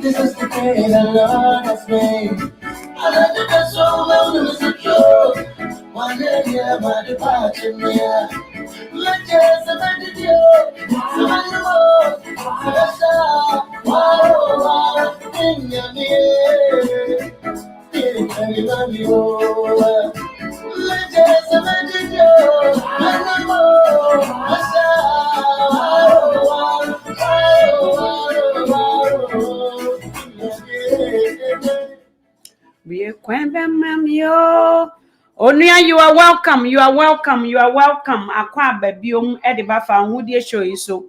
This is the day the Lord has made. I love you just so long and secure. One day, yeah, my departure, yeah. Let's just imagine you. So many more. Wow, in your ear. I love you. Let's just imagine you. Many more. Onuya, you are welcome. You are welcome. You are welcome. Akwa babiom ediba fa ahudie show yi so.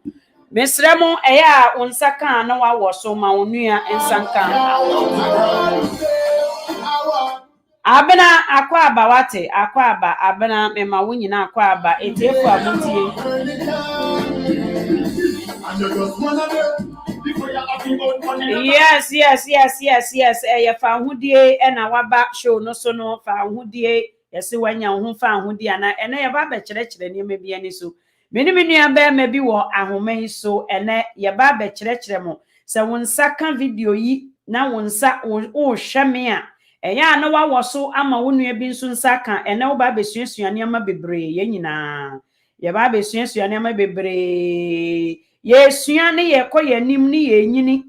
Mesremo eya onsaka na wa woso ma onuya ensanka. Abena akwa aba wate, akwa aba abena mema wunyina akwa aba etiefu abutie. Yes. Fa ahudie na waba show no so no fa ahudie yesi wanya ho fa ahudie na ene ye ba be kire niam bia ni so. Meni nua ba ma bi wo ahoma yi so ene ye ba be kire mo. Se wonsa ka video yi na wonsa o hweme a eya na wa woso ama wonua bi nso nsa ka ene wo ba be suasuane ama bebre ye nyina ye ba be suasuane ama bebre ye suane ye koye nim ni ye nyini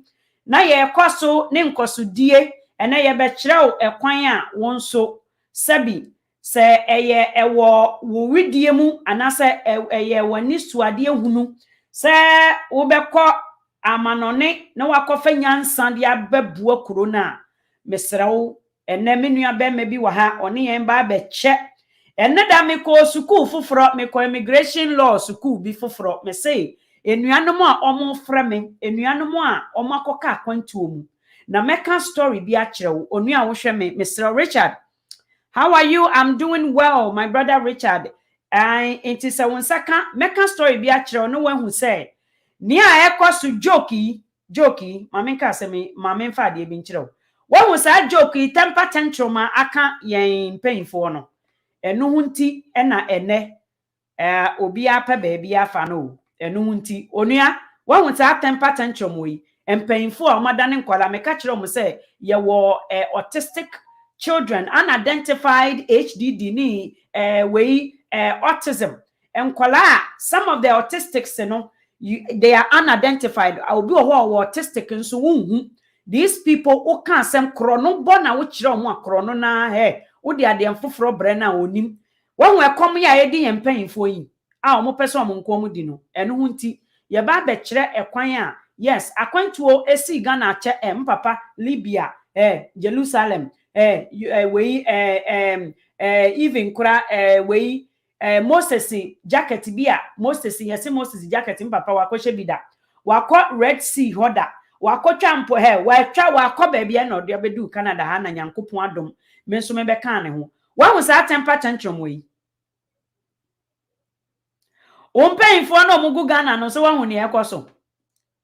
na ye koso ne nkosodie ene ye be kirew ekwan a wonso sabi se eye ewo wo widie mu anase eye wani suade hunu se wo be ko amanone na wakofa nyansa de ababua korona mesrew ene menua be ma bi wa ha one yen ba be che ene da me ko school foforo me ko immigration law school bi foforo me say enuanom a omo fra me enuanom a omo akoka akwantuo mu na meka story bi a kirew onu a wo hwe me Mr. Richard. How are you? I'm doing well, my brother Richard. It is a wonsaka meka story bi a kirew no wan hu say ni a ekoso joki mamenka se me mamenfa de bi kirew wan hu sa joki temper tantrum aka yen painfo no enu hunti na ene obi apa ba bi afa no enu hunti onua wan hu sa temper tantrum we empanfo a omadane nkwala meka kirew mo say ye wo autistic children unidentified HDD ni autism enkwala some of the autistics they are unidentified obi wo autistic nso wonhu these people who can sem krono bona wo kirew mo akrono na wo de ade mfoforo bre na onim won we kom ya edi empanfo yi a omo pese omo nkom di no eno hunti ye ba be kire ekwan a yes akwantuo esi Ghana che mpapa Libya Jerusalem even kura Moses jacket bia Moses yes Moses jacket mpapa wakoshe bida wako Red Sea hoda wakotwa mpo watwa wako bebia na odo bedu Canada ha na nyankopon adom me nso me be kan ne ho wa hu sa temper tantrum we ompenfo na omugu Ghana no so wa hu ne ekoso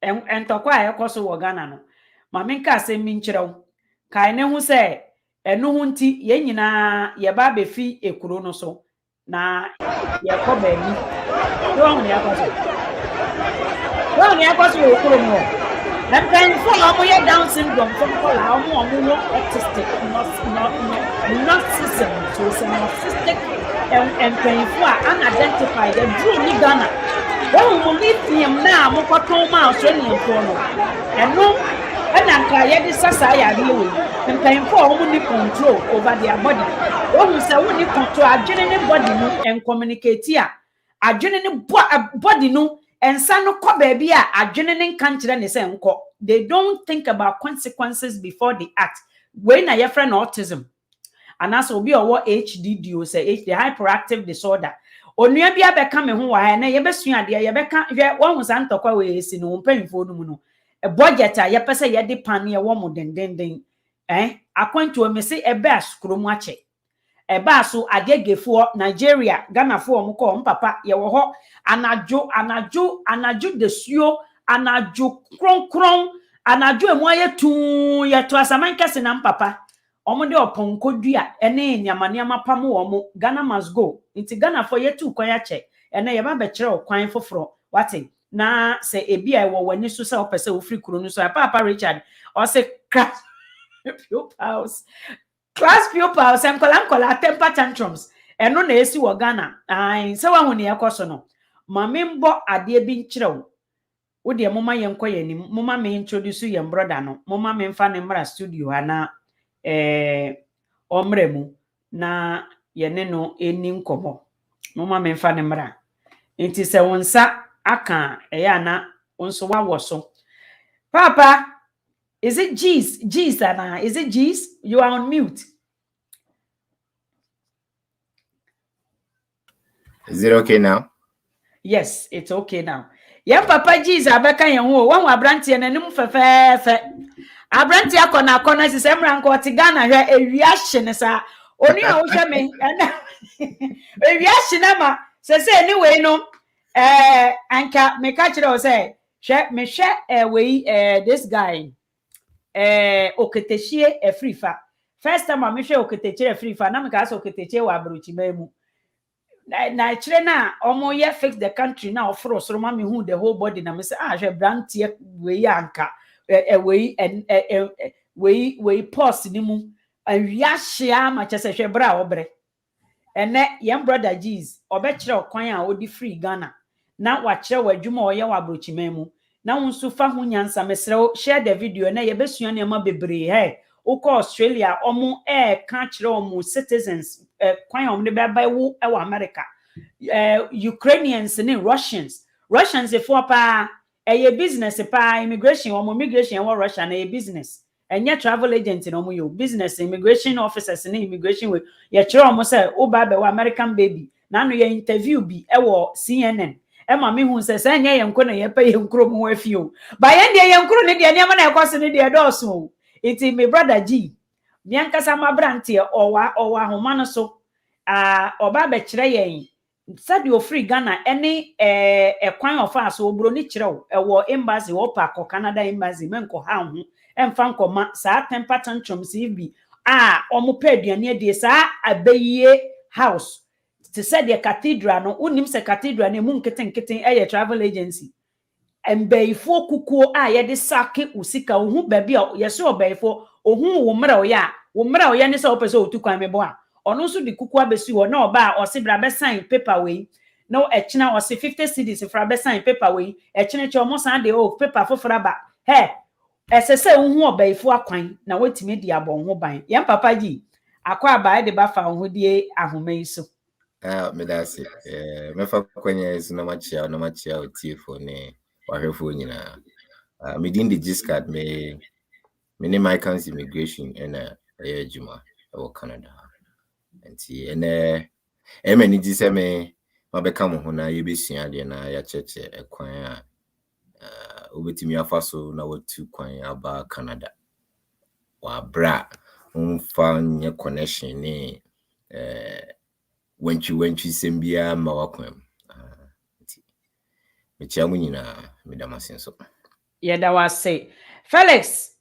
entokwa ekoso wo Ghana no ma menka asem mi nkirew kai ne hu se enu hu nti ye nyina ye ba be fi ekuro no so na ye ko ba ni do hu ne ekoso ekuro no na penfo na mo ye down syndrome from kola omo autistic narcissism so some autistic and penfo unidentified the drew ni Ghana mo lithium na mo kwaton ma so ni enfo no eno and anka ye di sasa ya riwe penfo omo ni control over their body Ohun se wo ni konto adwene ne body no en communicate a adwene ne body no ensa no kɔ baabi a adwene ne nka nkyerɛ ne sɛ nkɔ. They don't think about consequences before they act. When na your friend autism and as obi owo HDD o say the hyperactive disorder. Onua bi abeka me ho wa ha na ye besua de ye beka hwe won sa ntokwa we esi no mpanyimfo no mu no. A budget a ye pese ye de pan ye wo mo dendenden. Akwantu o me se ebe asukro mu ache. Eba so agegefo Nigeria Ghana fo mo ko mpapa ye wo ho anadwo desuo anadwo kronkron anadwo emu ayetu ye to asaman kese na mpapa omo de oponkodua ene nyamaniama pam wo mo Ghana must go nti Ghana fo yetu kwan ache ene ye ba be kire okwan foforo wate na se ebi a wo wani so se opese wo free kuro no so papa Richard o se pupils class pupils and kola temper tantrums eno na esi wo Ghana ai se wa hu ne yakoso no mame mbo ade bi nkirew wo de moma yenko yanim moma me introduce yem brother no moma me mfa ne mra studio ana omremu na yene no eni nkomo moma me mfa ne mra enti se wonsa aka eya na wonso wawoso papa. Is it G's, Anna? Is it G's? You are on mute. Is it okay now? Yes, it's okay now. Yeah, Papa G's abeka yen wo wan abrantie nanim fefefe. Abrantie akona si semran ko ti Ghana hwe ewia ne sa. Oni a wo hwe me na ewia na ma se anyway no anka me ka kire o say hwe me hwe we this guy oketechie efrifa. First time I hwe oketechie efrifa na me ka so oketechie wa abrochima mu. Na kire na omo ye fix the country na ofro soro ma me hu the whole body na me say hwe brantie we anka we pause ni mu awia hia ma chese hwe bra obre ene yem brother G's obekire okwan a odi free Ghana na wa kire wadwuma oye wa abrochima mu na wonso fa ho nyansa mesre share the video na ye besua ne ma bebre uko Australia omo ka kire omo citizens kwan omo de beba wo e wa America Ukrainians and Russians for pa a business pa immigration wa Russia na business and travel agent no mo yo business immigration officers and immigration we ye kire omo say o ba be wa American baby na no ye interview bi e wo CNN ma me hu se se nya ye nko na ye pa ye nkro mo afio ba ye de ye nkro ne de ne ma na ekose ne de doso iti me brother G miankasa ma brantie owa homa no so oba be kire yen sadio free Ghana any kwan ofa so obro ni kire wo embassy wo pa ko Canada embassy menko ha ho emfa nkoma sa temper tantrum bi omo pa aduane ade sa abaye house to say the cathedral no unim se cathedral ne mu nketen travel agency embeifo kukuo ye de sake usika ohu ba bi yeso obeifo ohu wo mra o ya ne se opese otukwan mebo ono nso di kukuo abesi wo na oba o se bra be sign paper we no echina o se 50 cedis fra be sign paper we echine che omo san de paper fofora ba esese ohu obeifo akwan na wetimi di abon ho ban yem papa G akwa ba de ba fa ho die ahoma iso Me that's it. Me fa kwenye is no machia otifo ne wahefo nyina. Me din the G's card me name my council immigration and ejuma o Canada. Enti many G's me mabeka mo ho na ye besua de na ya cheche ekwan a obetimi afaso na watu kwan aba Canada. Wa bra unfa nye connection ni wenchi sembia ma wakwam mechiamu nyina medamasenso yeda wase Felix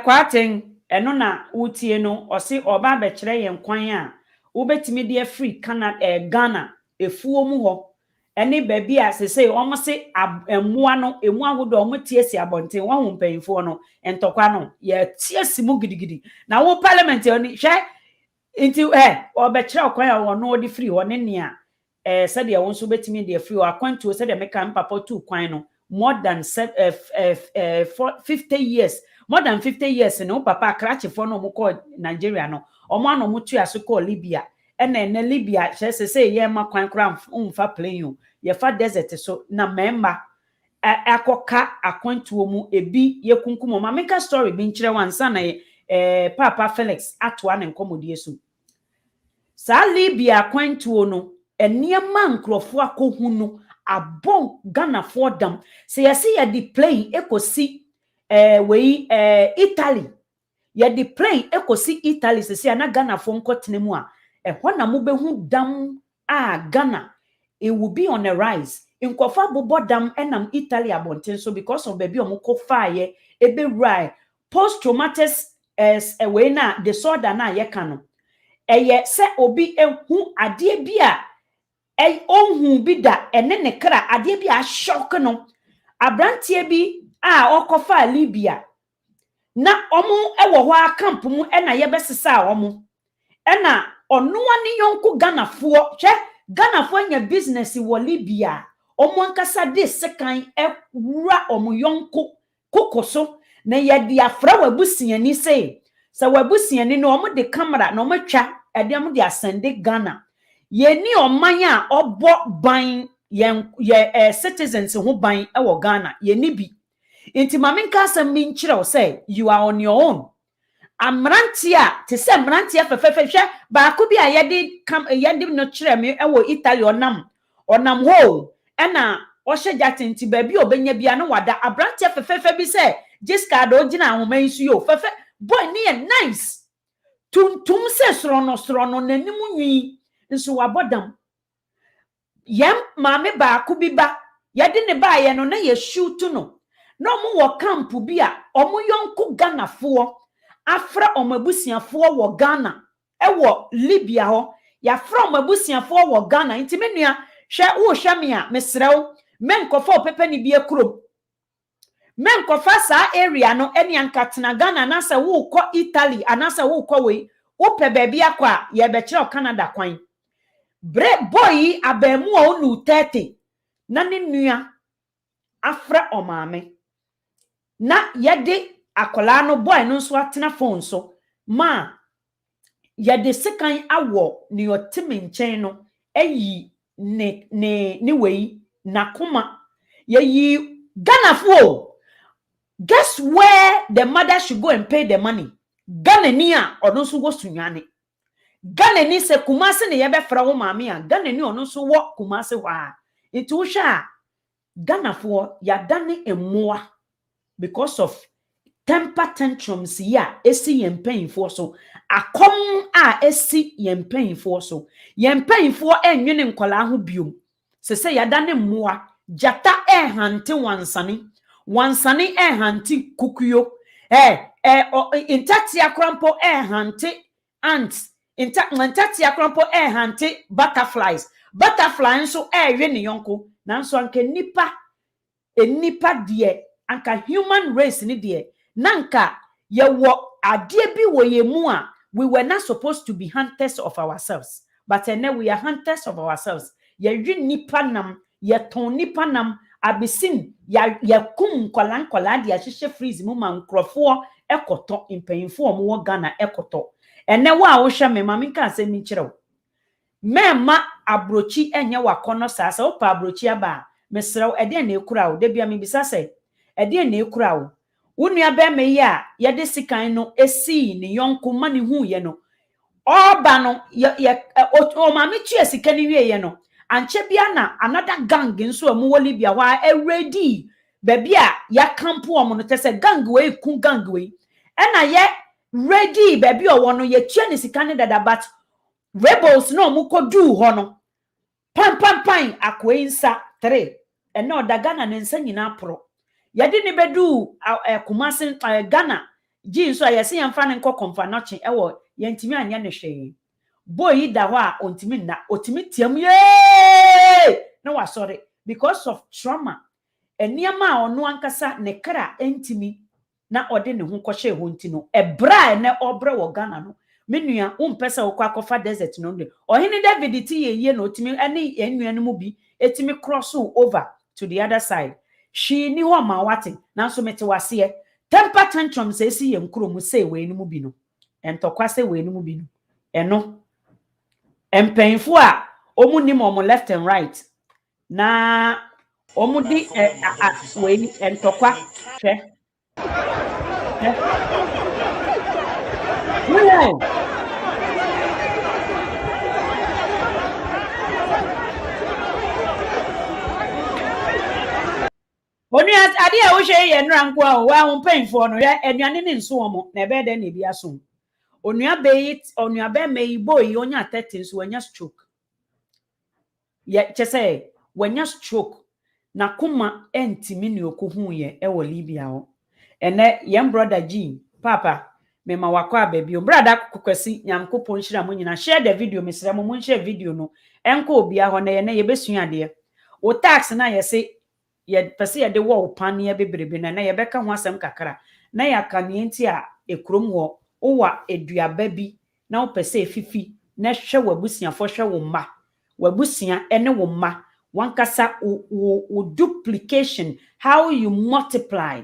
kwaten eno na utie no osi oba be kire yen kwan a ubetimi de free Canada Ghana efuo mu ho ene baby a sese omo se emua no emu agodo omo tiesi abonten wo ho mpanyfo no entokwa no ye tiesi mu gidigidi na wo parliament oni hwe inti obekire okwan a wo no odi free wo ne nea said ya wonso betimi de free akwantu said ya meka mpapa tu kwan no more than 50 years more than 50 years no papa krachi for no mo call Nigeria no omo ano mo tu aso call Libya ene Libya chese say ye ma kwan kra umfa plane ye fa desert so na memba akoka akwantuo mu ebi ye kunkum ma meka story bi nkyere wansa na Papa Felix atoa ne nkomodie so sa Libya akwantuo no eniema nkrofo akohu no abon Ghana for dam se yesi ye di plane ekosi Italy ye di plane ekosi Italy se na Ghana for nkotene mu a ehɔ na mobehu dam a Ghana it will be on a rise nkofa bobodam enam Italy abonten so because of baby omko faaye ebe rai post traumatic we na disorder na ye kano eye se obi ehu ade bia ohun bi da ene ne kra ade bia shock no abrantie bi a okofa Libya na omu ewo ho camp mu ena ye besesa omu ena onu ani yonku Ghana fo hwe Ghana fo nya business wo Libya omu ankasa de sekan ewura omu yonku kokoso na ye de afra wabusiani sei sa wabusiani no omu de camera no matwa ede omu de asende Ghana ye ni omanya obo ban ye citizens ho ban ewo Ghana ye ni bi inti maminka asem mi nkyerɛw say you are on your own amrantia te se mrantia fefefehwe ba ko bi a yede no kyerɛ me ewo Italy onam ho ɛna ohye jatinti ba bi obenya bia no wada abrantia fefefe bi se jiska do gina ahoma nsu yo fefe boy ne nice tuntum se srono nanim nwi nso wabodam yam maame ba ko bi ba yede ne ba ye no na ye shoot no no mu wo camp bi a omu yonku Ghana fo afra omabusiafo wo Ghana ewo Libya ho ya fra omabusiafo wo Ghana nti menua hwe wo hwe me a mesrew menkofa opepe ni bie krom menkofa sa area no eni ankatena Ghana na se wo kɔ Italy anase wo kɔ we wo pe ba bia kwa ye be kire Canada kwan bre boy abemu onu 30 na ne nua afra omame na yede akola no boy no so atena phone so ma yede sekan awo ne otime nchen no eyi ne wei na kuma yeyi Ghana fo guess where the mother should go and pay the money Ghana ni a ono so go sunyane Ghana ni se Kumase ne yebe fra wo maame a Ghana ni ono so wo Kumase wa enti wo hwa Ghana fo ya dane emoa because of temper tantrums ya esi yempanfo so akom a esi yempanfo so yempanfo enwene nkola ho biom se ya dane moa jata hante wansane hante kukuyo intati akrampo hante ants intati akrampo hante butterflies nso ewe ne yonko nanso anka nipa de anka human race ni de nanka ye wo ade bi wo ye mu a we were not supposed to be hunters of ourselves but now we are hunters of ourselves ye wi nipa nam ye ton nipa nam abesin ya kum kola de ahihye freeze mu ma nkrofo ekoto impanyimfo wo Ghana ekoto ene wa wo hwe me ma minka asem mi kyerɛw mema abrochi enye wakono sasa wo pa abrochi aba mesrew ede na ekura wo de bia me bisa se ede na ekura wo wonua be me ye a ye de sikan no esi ne yonko mane hu ye no oba no o ma me tue sika ne wie ye no anche bia na another gang nso amu wo Libya wa ready baby a ya camp wo no te se gang we ku gang we na ye ready baby o wo no ye tue ne sika ne dada but rebels no mu kodu ho no pan akoinsa 3 eno Ghana ne nsa nyina pro yade ne bedu Kumase Ghana ji nso ayese yemfa ne nkokomfa noche ewo yentimi anya ne hwe boy da ho a ontimi na otimi tiam ye na wa sorry because of trauma eniama a ono ankasa ne kra entimi na ode ne ho kohye ho ntino ebra ne obre wo Ghana no menua umpesa okwa kofa desert no de ohene David ti ye no otimi ene enua no mu bi etimi cross over to the other side she ni ho ma wate nanso mete wase temper tantrum say si ye nkro mu say we no mu bi no entokwa say we no mu bi no mpanyinfo a omu nim omu left and right na omu di we entokwa hwe hwe Oni ade a wo hwe ye nra nko a wa ho mpanyinfo no hwe aduane ne nso omo na ebe de na ebi aso onua be mai boy onya 30 so wanya stroke ye chese wanya stroke na kuma entimi ne okohu ye e wo Libya ho ene yem brother G papa me ma wakwa baby o brother kokwasi nyamkopon hira mo nyina share the video mesra mo share video no enko obia ho na ye na ye besua de o tax na ye se ye pese ye de wo pan ye bebrebe na ye beka ho asem kakra na ya kane nti a ekrom wo wa eduaba bi na wo pese efifi na hwe wabusiafo hwe wo mma wabusia ene wo mma wankasa wo duplication how you multiply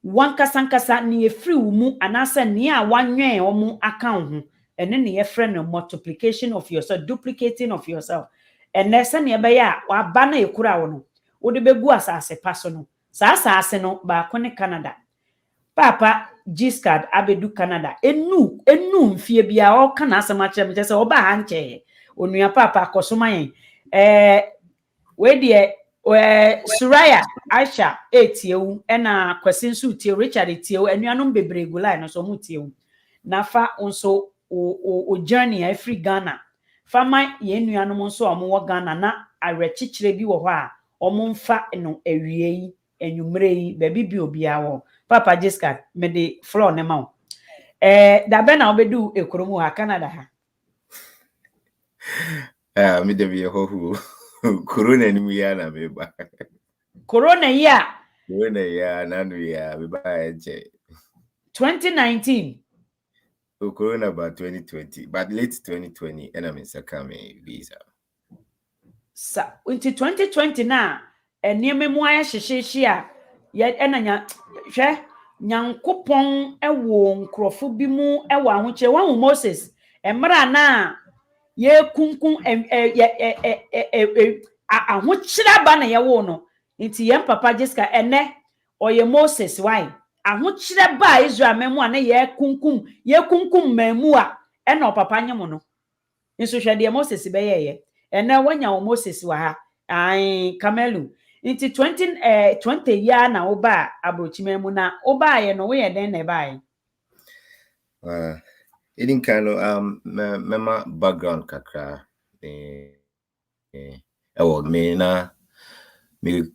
wankasa ne efri wo mu anasa ne a wanwen omu account ho ene ne ye frɛ no multiplication of yourself duplicating of yourself ene se ne be ya wa ba na ekura wo no wo de begu asase paso no sa asase no ba ko ne Canada papa Giscard abedu Canada enu mfie bia o kana asema kire me se oba ha nche onua papa akosoma yen we de Suraya Aisha etiewu na Kwasi nso tie Richard etiewu anuanom bebregu line no so mu tiewu na fa nso o journey every Ghana fama ye nuanom nso omo wo Ghana na awechichire bi wo ho a omo mfa no awie yi enwumre yi ba bi obia wo papa Giscard me de floor ne ma wo da be na obedu ekromu ha Canada ha me de bi ho corona ni mu ya na me ba corona ya na no ya me ba eje 2019 corona about 2020 but late 2020 and I'm in Sakame visa sa into 2020 na enieme mu aye hyehyehe a ye enanya hwe nyankopon ewo nkrofo bi mu ewo ahoche wa Moses emra na ye kunkun ahokyira ba na ye wo no nti ye papa Jessica ene oye Moses why ahokyira ba Israel memu a na ye kunkum mamu a ena papa nyemo no nso hwe de Moses be ye ene wanya wo Moses wa ha ai Kamelu nti 20 ya na oba abrochimemu na oba ye no we ye den na ba ye Edin kano mema background kakra me na me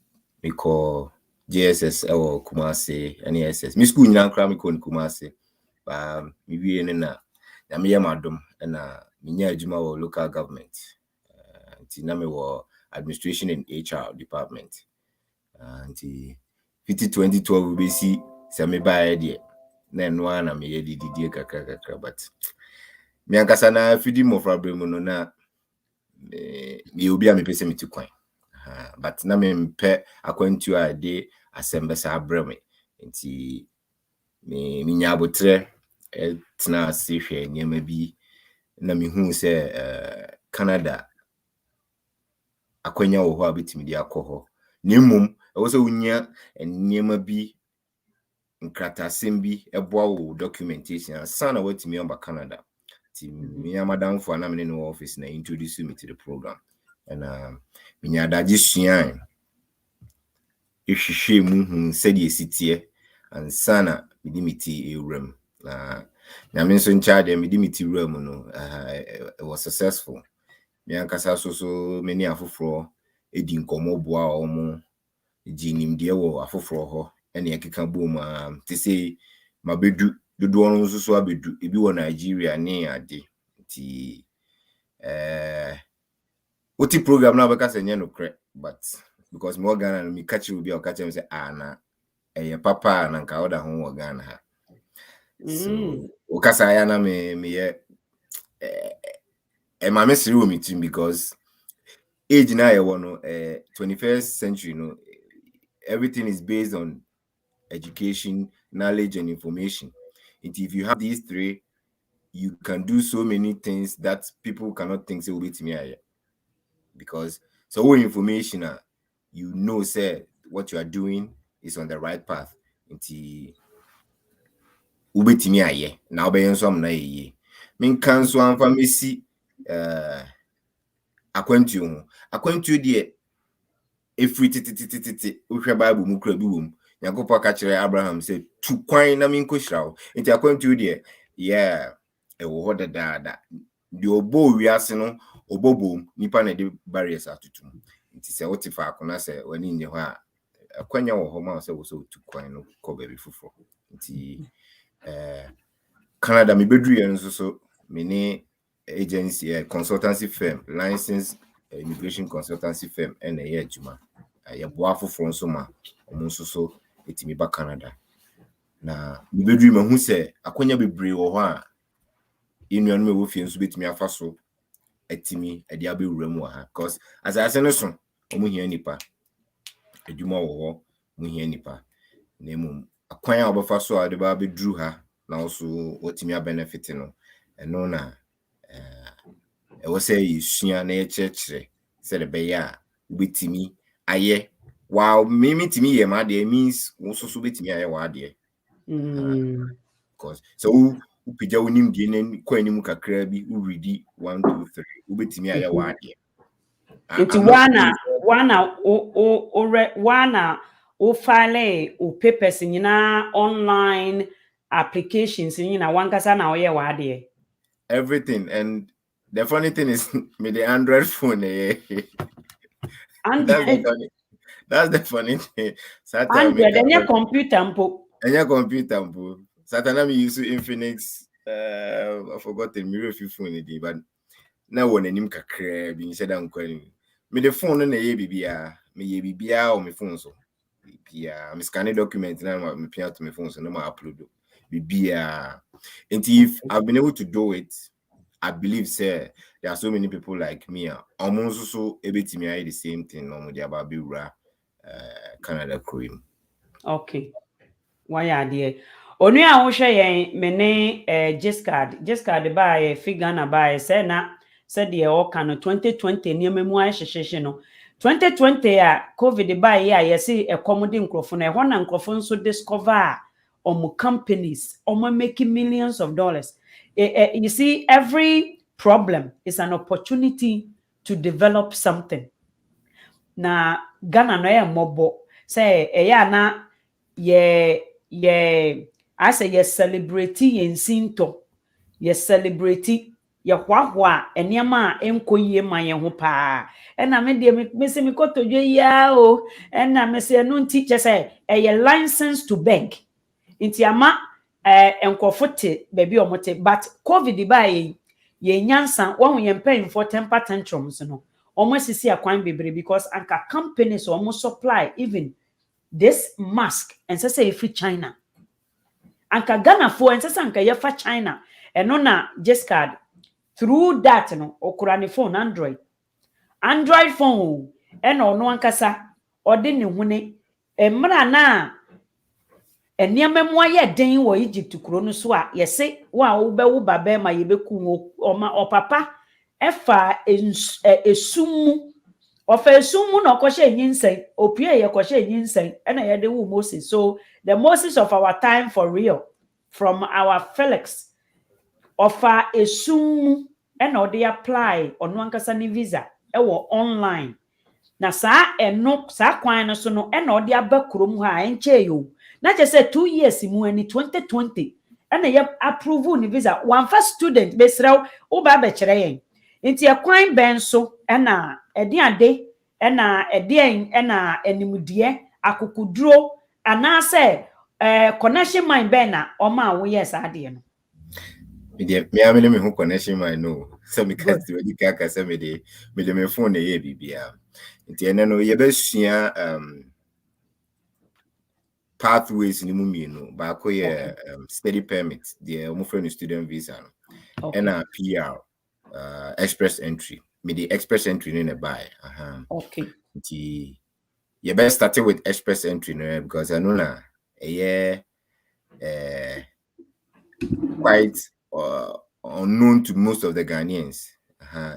ko JSS Kumasi NSS me school nyina nkra me ko Kumasi ba me wie ne na me yam adom na me nya adwuma wo local government nti na me wo administration and HR department nti 2012 be si se me ba de na no ana me yedidie kakra but me ankasa na fidi mo problem no na me obi a me pese me tukwan but na me mpe akwantu a de asembe sa abreme nti me nya abotre tena ase hwe nyema bi na me hu se Canada akwanya wo ho abetimi di akoho na mmom wo se unya nyema bi nkratasem bi eboa wo documentation sana watimi amba Canada ti me madam for na me no office na introduce me to the program and me nya daji suan ehwehwe mu hu said esitie and sana me dimiti ewram na me nso ncha de me dimiti ewram no it was successful me ankasa so many afoforo edi nkomo boa omo jinim de wo afoforo ho ene ekeka bom te say mabedu dodo no so abedu ebi wo Nigeria ne ade ti oti program na beka se nye no kre but because me Ghana no me catch you bi o catch me say na papa na nka oda ho wo Ghana ha so o kasa ya na me ye ma me siri wo me team because age na ye wo no 21st century no everything is based on education, knowledge, and information. And if you have these three, you can do so many things that people cannot think say wait me because so information you know say what you are doing is on the right path until ubetimi aye na obey nso am na ye min kan so amfa mesi akwantu de efri tititititi uhwe bible mu kura bi wom Yakopɔ ka kire Abraham say tu kwan na min ko hirawo nti akwantu de yeah ewo ho dada de obo wiase no obobom nipa na de barriers atutum nti se wote fa akona se wani nye ho a akwanya wo ho ma se wo so tu kwan no ko ba bi fufo nti Canada me bedru ye nso so me ne agency consultancy firm licensed immigration consultancy firm and a year juma ya boa foforo nso ma omo nso so etimi ba Canada na me bedru me hu se akwanya bebre wo ho a inu anu me wo fie nso betimi afa so etimi ade abewura mu ha because as I say no so omo hia nipa adwuma wo ho mo hia nipa na emu akwan a obafa so a de ba bedru ha na also otimi benefit no eno na e wo say yisua na ye chekire say the be ya ubetimi aye wow me timi ye ma de means wo so betimi aye wa de because so upija wonim die na kwa nim kakra bi u ready 1 2 3 ubetimi aye wa de nti wana o file o papers nyina online applications nyina wankasa na oye wa de everything. And the funny thing is me the Android phone that's the funny thing. Android any computer mpo Satana me use Infinix I forgot the mirror phone but now when anim kakra bi said am kwani me the phone na ye bibia me ye bibia o me phone so bibia me scan document na me pin out me phone so na ma upload bibia. And if I've been able to do it, I believe say there are so many people like me almost so able to me the same thing no mo about be Canada cream. Okay. Why are there? Onu a wo hwe yen me ne Giscard ba figure na ba say na said the o kan 2020 niam mu a hyehyehye no 2020 a covid ba ye a yesi ekomode nkrofo na ehona nkrofo nso discover companies making millions of dollars. You see, every problem is an opportunity to develop something. Na Ghana no ya mobo say na I say yes celebrate yen sinto yes celebrate ye hwahwa eniema enkoyie ma ye ho pa na me de me se me kotodwe ya o na me se no teacher say license to beg inti ama enkofo te baby omote but covid ba ye nyansa won ye mpain for temper tantrums no almost see a kwine bebre because anka companies almost supply even this mask and say free China anka Ghana for and say anka ye fa China eno na Giscard through that no okura ne phone Android phone eno no ankasa ode ne hune emra na eniame mo aye den wo Egypt kuro no so a yese wa wo be wo baba ma ye beku oma opapa efa esumu ofa esumu na okoshe nyinsen opie ye koshe nyinsen na ye de wo Moses. So the Moses of our time for real from our Felix ofa esumu na ode apply ono ankasa ni visa ewo online na saa kwan no so no na ode abakrom ha enche yo na je say 2 years mu ani 2020 na ye approve ni visa one first student besrew wo ba be kire yen nti e kwan ben so na ede ade na ede na animdie akukuduro ana say connection mind ben na o ma wo yes ade no me amene me ho connection mind no so me kat we kaka say me de me phone na ye bibia nti ene no ye besua pathways ni mu mienu ba ko ye study permit the mo friend student visa no and a PR express entry me the express entry no na buy okay nti ye best start with express entry no because I know na quite unknown to most of the Ghanaians.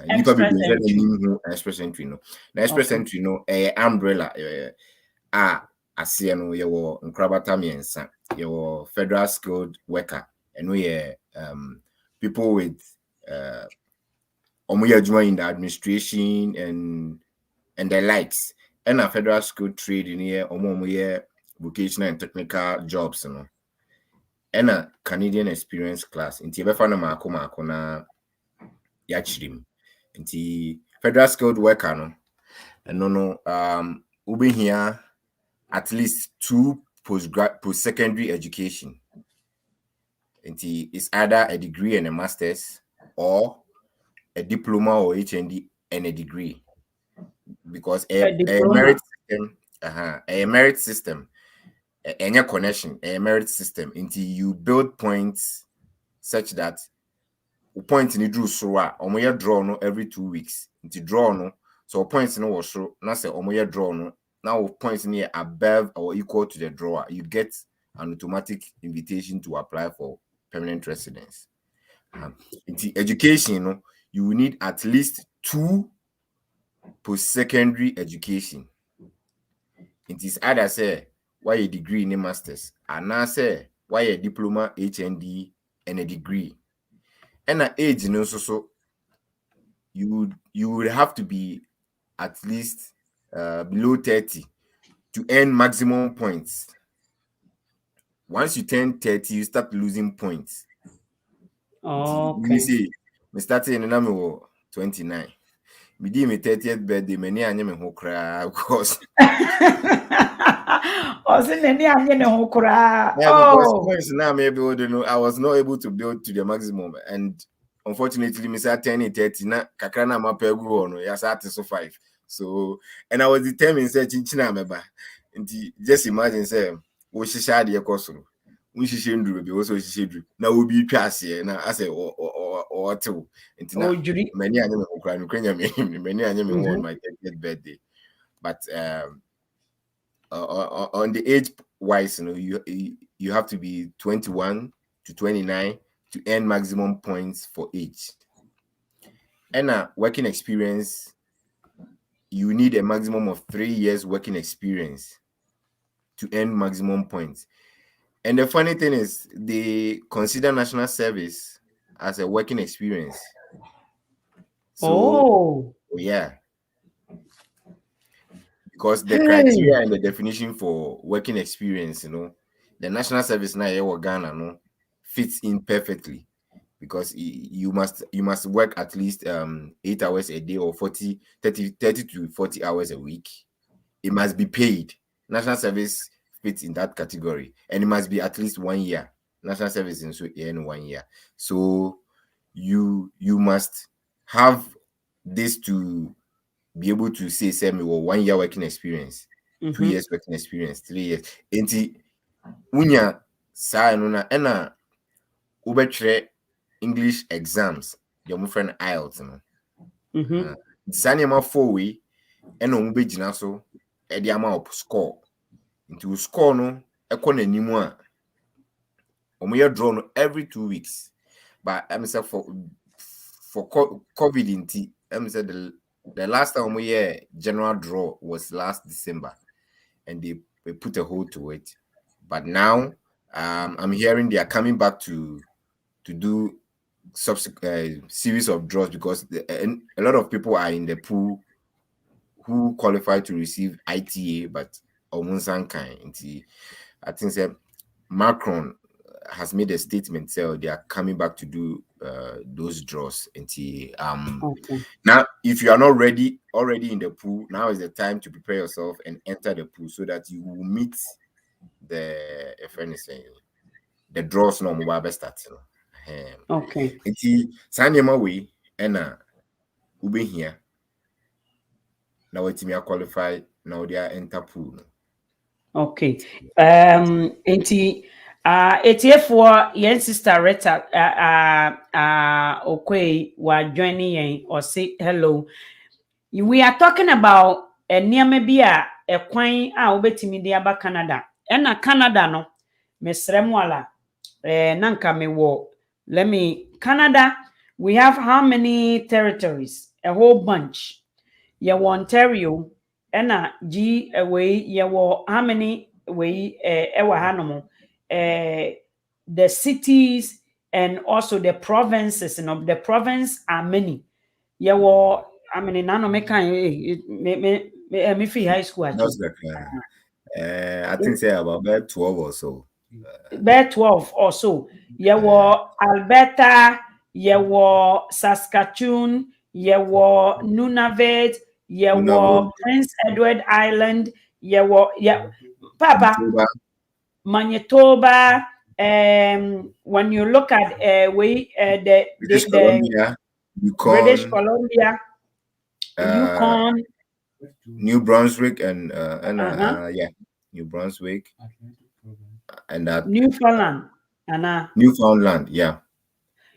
Express entry. Express entry no. Na express entry no umbrella ASEAN your Nkrabata miensa, your federal skilled worker, and we people with in the administration and the likes, and a federal skilled trade in here, vocational and technical jobs, you know, and a Canadian experience class. In Tibefana Mako na Yachirim. In federal skilled worker, no, and no, we here at least 2 post-secondary education. It's either a degree and a master's or a diploma or HND and a degree. Because a merit system, a merit system, any connection, a merit system, until you build points such that points in the draw so draw no every 2 weeks. Until draw no, so points no was so now say draw no. Now points near above or equal to the drawer, you get an automatic invitation to apply for permanent residence. In the education, you will need at least 2 post-secondary education. It is either say why a degree in a master's, and now say why a diploma, HND, and a degree. And at age, so you would have to be at least below 30 to earn maximum points. Once you turn 30, you start losing points. Okay. See, me started in the 29. Me did my 30th birthday, many anya me ho cry, of course. Because now maybe I was not able to build to the maximum, and unfortunately, me started turning 30. Na kakrana ma pegu ono, ya started so 5. So, and I was determined say chinchina meba. And just imagine say, wo shisha de ekosoro. We shisha nduru be also shisha nduru. Na obi twa ase na ase o tew. Ntina many anya me okra no kwenya me many anya me on my 30th birthday. But on the age wise, you have to be 21 to 29 to earn maximum points for age. And working experience, you need a maximum of 3 years working experience to earn maximum points. And the funny thing is, they consider national service as a working experience. So, yeah. Because the criteria and the definition for working experience, the national service now Ghana fits in perfectly, because you must work at least 8 hours a day or 30 to 40 hours a week. It must be paid. National service fits in that category, and it must be at least 1 year. National service in 1 year. So you must have this to be able to say me 1 year working experience, 2 years working experience, 3 years. Enti unya sa no na ena ubetwe English exams, your friend IELTS no. Sanema 4 way ena ubegina so e dey ama up score. Into score no ekọ na nimu a omoye draw no every 2 weeks. But I say for COVID inti, say the last time we had general draw was last December, and they put a hold to it. But now I'm hearing they are coming back to do subsequent series of draws, because a lot of people are in the pool who qualify to receive ITA, but I think that Macron has made a statement, so they are coming back to do those draws. Now, if you are not already in the pool, now is the time to prepare yourself and enter the pool, so that you will meet the draws no mobile best start. Okay. Sanyama way and ube here. Now it's me qualify. Now they are enter pool. Okay. ATF yen sister Retta okay, we're joining yen or say hello. We are talking about a near maybe a kwan obetimi de aba Canada. Ena Canada no mesremwala nanka me wo, let me Canada, we have how many territories? A whole bunch. Yeah, Ontario, and G away, yeah, how many way, the cities and also the provinces, the province are many. Yeah, I mean, none of me free high school. That's the I think say about 12 or so. About 12 or so. Yeah, Alberta, yeah, Saskatchewan, yeah, Nunavut, yeah, Nunavut, Prince Edward Island, yeah, Papa, Manitoba, Manitoba. When you look at British the Columbia, British Yukon, Columbia, uh, Yukon, New Brunswick, and uh-huh, New Brunswick, and that Newfoundland, and Newfoundland, yeah,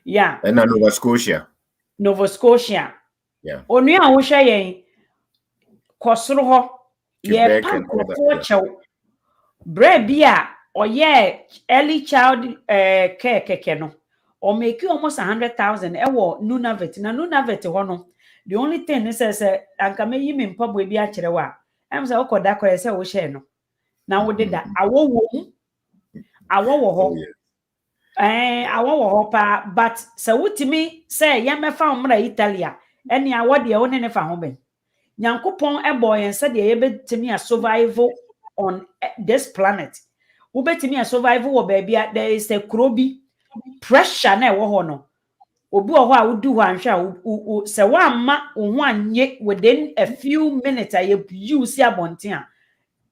yeah, and Nova Scotia, Nova Scotia. yeah, Onua a wohwɛ yɛn kɔsoro hɔ yɛ Quebec, pa and all that, nkurɔfoɔ yeah. kyɛw berɛ bi a ɔyɛ early child care kɛkɛ no ɔmaki almost 100,000 ɛwɔ Nunavut na Nunavut hɔ no the only thing ne sɛ anka mɛyi me mpaboa bi akyerɛ wo a ɛm sɛ wokɔda kɔyɛ sɛ wohyɛɛ no na wode da awɔ wɔ mu awɔ wɔ hɔ Oh, yeah. awɔ wɔ hɔ paa but sɛ wotumi sɛ yɛmɛfa wo mmra Italy a ɛne awɔ deɛ wo ne ne fa ho bɛn Nyankopɔn ɛbɔ yɛn sɛdeɛ yɛbɛtumi a survival on this planet wobɛtumi a survival wɔ baabi a there is a kuro bi pressure na ɛwɔ hɔ no obi wɔ hɔ a wodu hɔ anhwɛ a sɛ woamma wo ho anyɛ within a few minutes a yɛyiw si abɔnten a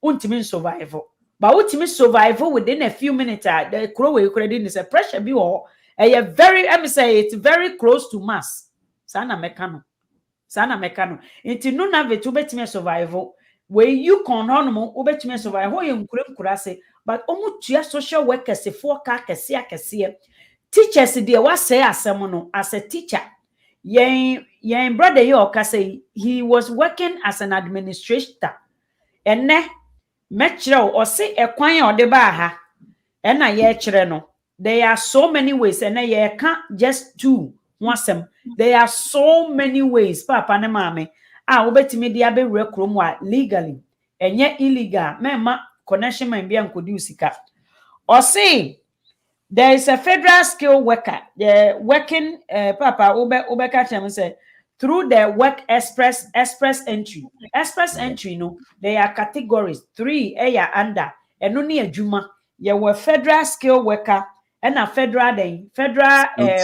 wontumi survival but wotumi survival within a few minutes a the kuro wɔ ekura di ne sɛ pressure bi wɔ hɔ ɛyɛ very let me say it's very close to Mars saa na mɛka no Sana mekano. Inti Nunavut ubetime survival. Where you con honomo ubetime survival. Ho ye kurase. But omu tua social workers se for ka kese. Teachers de wa say asem no as a teacher. Yen brother here oka say he was working as an administrator. Ene metro or say ekwan or de ba ha. Ena ye kyerɛ no. There are so many ways and ye can't just two. Wasem there are so many ways papa ne maame wobetimi de abewura krom a legally enye illegal mema connection man bia nkodi usika or say there is a federal skill worker the working papa obe catch them say through the work express entry no there are categories 3 under eno ne adwuma ye were federal skill worker and a federal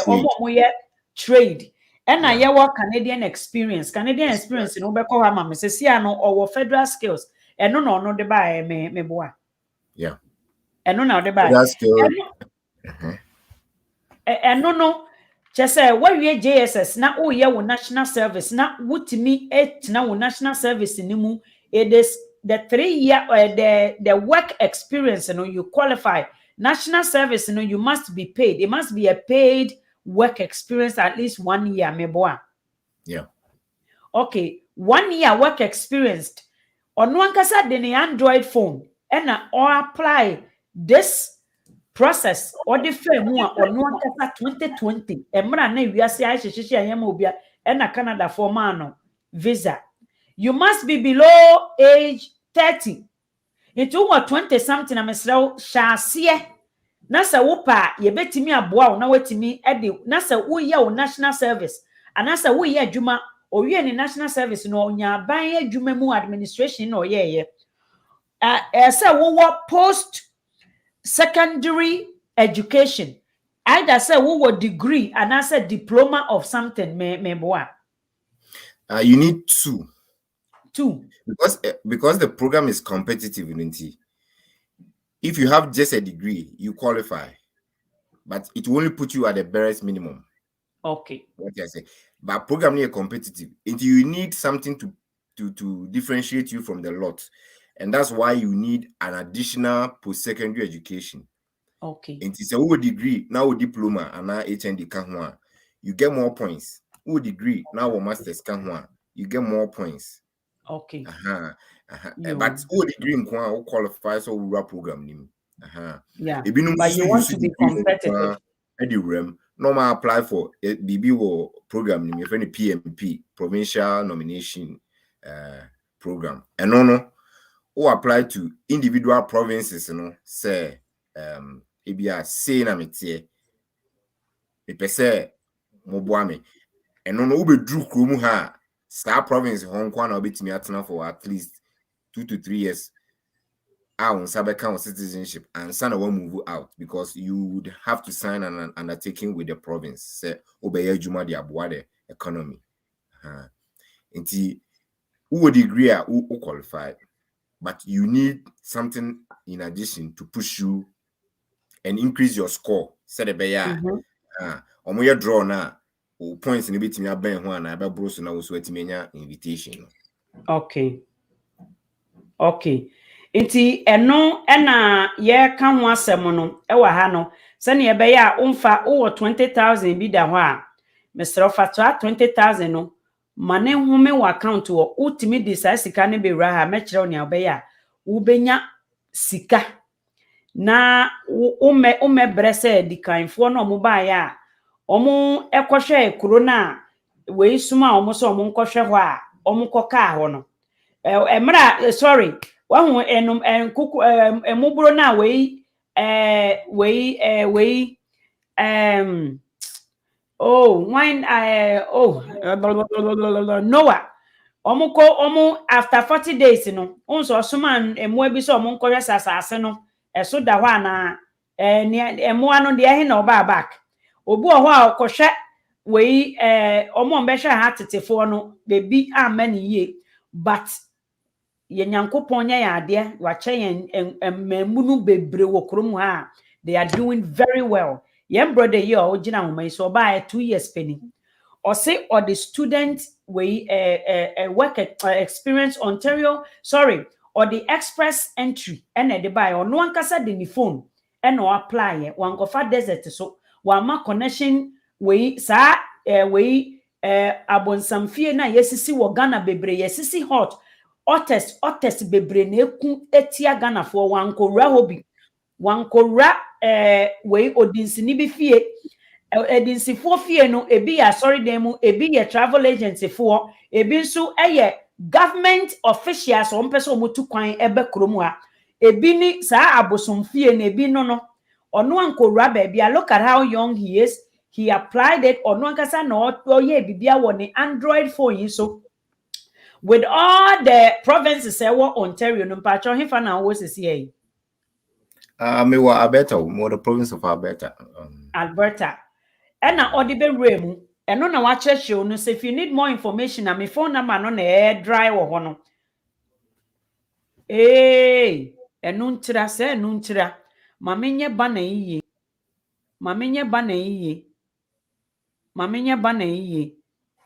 omo trade and I yawa Canadian experience no be ko ha ma me sesi ano or federal skills eno no de ba me boa Yeah. eno na de ba That's still. eno no che say we JSS na o ye wo national service na wutimi na wo national service ni mu it is the 3 year the work experience you qualify national service you must be paid it must be a paid work experience at least 1 year meboa Yeah. okay 1 year work experienced ono ankasa de ne Android phone or apply this process or the frame ono ankasa 2020 emra na wiase ahyehyehye ayema obia Canada for man visa you must be below age 30 into what 20 something amesraw shaase na sɛ wopa ye betimi aboa wo na watimi ede na sɛ woyɛ wo national service ana sɛ woyɛ adwuma owie ne national service no onya ban adwuma mu administration na oyɛyɛ sɛ wo post secondary education either sɛ wo degree ana sɛ diploma of something me boa You need two because the program is competitive. If you have just a degree, you qualify, but it will only put you at the barest minimum. Okay. What I say, but program is competitive. You need something to differentiate you from the lot, and that's why you need an additional post-secondary education. Okay. And it's a degree now a diploma and now HND can you get more points. Who degree now a master's can you get more points. Okay. But who degree in qualify so rural program yeah. But you want to be competitive. No normal apply for BB or program in your friend PMP, provincial nomination program. And no who apply to individual provinces, say ebia say na metie me pese mo boa me. And no ube drew krumu ha star province Hong Kong na obetimi atena for at least 2 to 3 years. On Sabeka citizenship and son will move out because you would have to sign an undertaking with the province. Say obey Juma the Abuade economy. Who would agree who qualified, but you need something in addition to push you and increase your score. Said a bear. Omoya draw na points in a bit me ben one I bros na was waiting invitation. Okay. Nti eno na ye ka ho asem no e wa ha no se ne ye be ya umfa wo 20,000 bi da ho a Mr. Fatwa 20,000 no mane home wa account wo ultimi disa sika ne be ra ha me kire ne be ya wo benya sika na ume brese dikanfo no mo ba ya omo ekohwe corona we suma omo so omo nkohwe ho a omo koka ho no emra sorry wahu enum enkuku emuburo na we Noah omu after 40 days no unso osuman emu abi so omu nkohwe sasase no eso da ho ana emu ano de ehe na oba back obu oho a okohwe we omu mbehwe ha tetefo no bebi amani ye but ye nyankopon nya ya ade wa che emmamunu bebre wo krom ha they are doing very well ye brother ye o gina homa so ba 2 years penny or say or the student we work experience Ontario sorry or the express entry and the buy or no one kasa de ni phone and no apply one go for desert so one ma connection we sa we abonsamfie na yesisi wo Ghana bebre yesisi hot Ottest bebre na eku etia Ghana for wankora hobi wankora we odinsini bi fie edinsifo fie no ebi ya sorry dem ebi ye travel agency for ebi nso eye government officials on person omotu kwan ebe kromu a ebi ni saa abosom fie na ebi no ono ankora ba bia look at how young he is he applied it ono ankasa na oye bibia wo ni Android phone so with all the provinces Ontario no pacho hefa na wo sisi e me wa Alberta mo the province of Alberta Alberta and na odibe remu eno na wa churchill no say if you need more information na my phone number no na dry wo ho no enu ntira mamenye bana yiye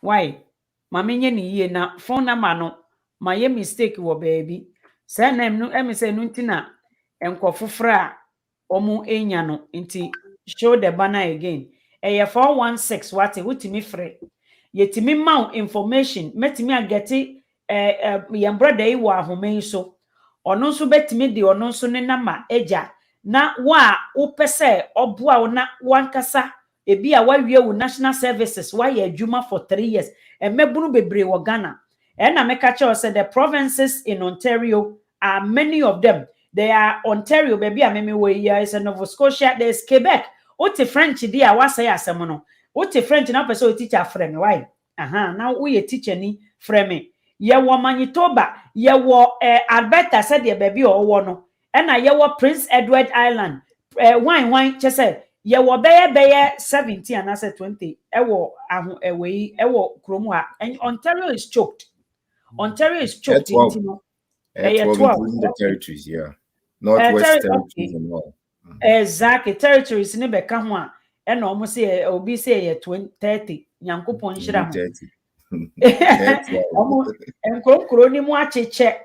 why mamenye ni yiye na phone number no my mistake wo baby say na em say nu ntina enkofofra omu enya no nti show the banner again 416 what wutimi free yetimi ma information metimi ageti yem brother yi wo ahome so ono nso betimi de ono nso ne nama eja na wa upese oboa na wankasa ebi a wawie wo national services wa ye adwuma for 3 years emebunu bebre wo Ghana na meka che say the provinces in Ontario are many of them. They are Ontario baby ameme we here is Nova Scotia, there's Quebec. What French dia wa say asem no. What French na person teacher frame why? Now we a teacher ni frame. Ye wo Manitoba, ye wo Alberta said the baby or no. And ye wo Prince Edward Island. Wine che say ye wo beye 70 and I said 20. E wo we e wo kromu ha. And Ontario is choked. Ontario is choked into no. 12 the territories, yeah. Northwest territories and all. Exactly, territories in Beka ho a and almost say obi say 30 nyankopon hira ho 30 enkokro ni mu acheche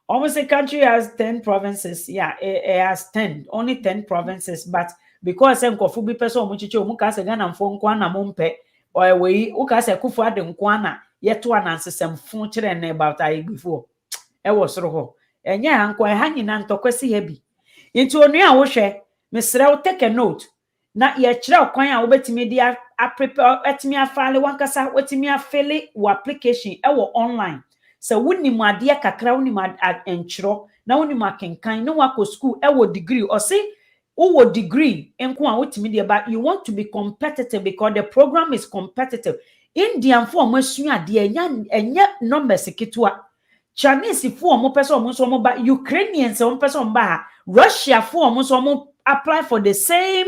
almost a country has 10 provinces. Yeah, it has 10, only 10 provinces, but because enkofu bi person omu chiche omu ka se Ghana mfo nkwa na mompe or we u ka se kufu ade nkwa na yeto anansesem fun kire na about ayi before e wo soro ho enya hankwa ha nyina ntokwesi ha bi into onu a wo hwe mesre wo take a note na ye kire kwan a wobetimi dia a prepare etimi afale wankasa wetimi afele wo application e wo online so wonim ade kakra wonim enkyiro na wonim akenkan na wako school e wo degree or say wo degree enko a wotimi dia but you want to be competitive because the program is competitive. Indian for mo asua ade enya numbers kitwa, Chinese for mo person mo so mo ba, Ukrainians mo person ba, Russia for mo so mo apply for the same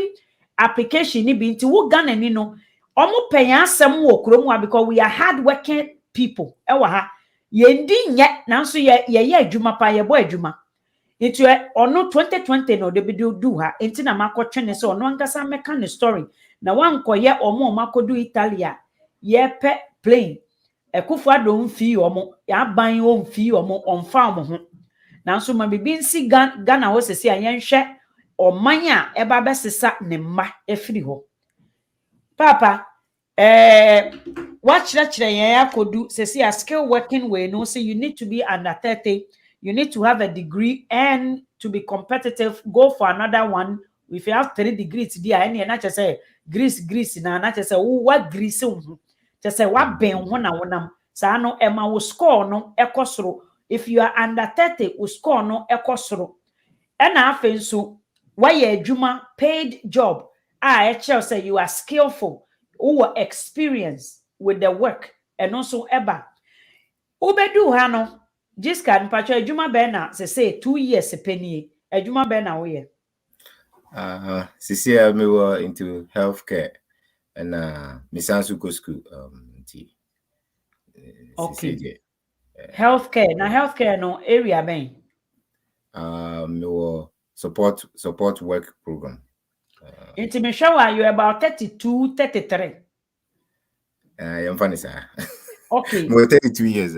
application ni bi nti wo Ghana ni no omo penya asem wo krom wa because we are hard working people e wa ha ye ndi nye nanso ye adwuma pa ye bo adwuma nti ono 2020 no de bi do ha nti na makotwe ne se ono ankasa meka ne story na wankoye omo makodu Italia ye pe plane Ekufu ado mfi omo ya ban o mfi omo onfa omo ho nanso ma bibi nsi Ghana wo sese a yenhwe oman a eba besesa ne mma efiri ho papa watch yen akodu sese a skill working way no say you need to be under 30, you need to have a degree and to be competitive go for another one. If you have 3 degrees there any na say greece na say what greece ho say what ben ho na wonam sa no ema wo score no ekosoro. If you are under 30 wo score no ekosoro ena afen so why adwuma paid job say you are skillful or experience with the work and also eba ubedu ha no jiska mpacho adwuma be na say 2 years penie adwuma be na wo ye Sisia me were into healthcare and misansu go school okay. Healthcare na healthcare no area ben me were support work program into me show you about 32 33 I'm funny sir. okay. More 32 years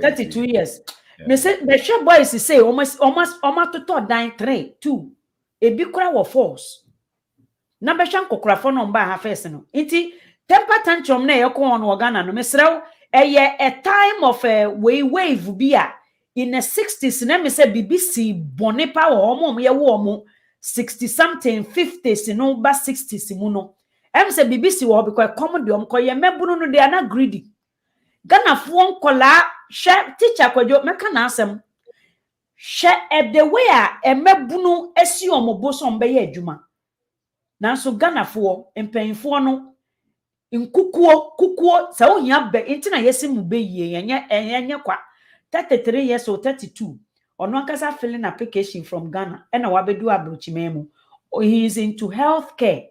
32 years. Me say the shop boys say almost to dan 3 2 ebi kura wo force na be hwan kokorafo no mba ha first no nti temper tantrum na yeko on Ghana no mesrew eye a time of a wave bia in the 60s na me say BBC bonipa wo omo ye wo omo 60 something 50s no ba 60s mu no em say BBC wo because come de omko ye mebunu no they na greedy Ghana fo nkola she teacher kwadwo meka na asem she the way a emebunu esi omobo so mbe ye adwuma nanso Ghana fo empanfo no kukuo sa ohia be intina yesi mu be yie enye kwa 33 years or 32 ono ankasa filling application from Ghana and wabedu abrochimemu. He is into healthcare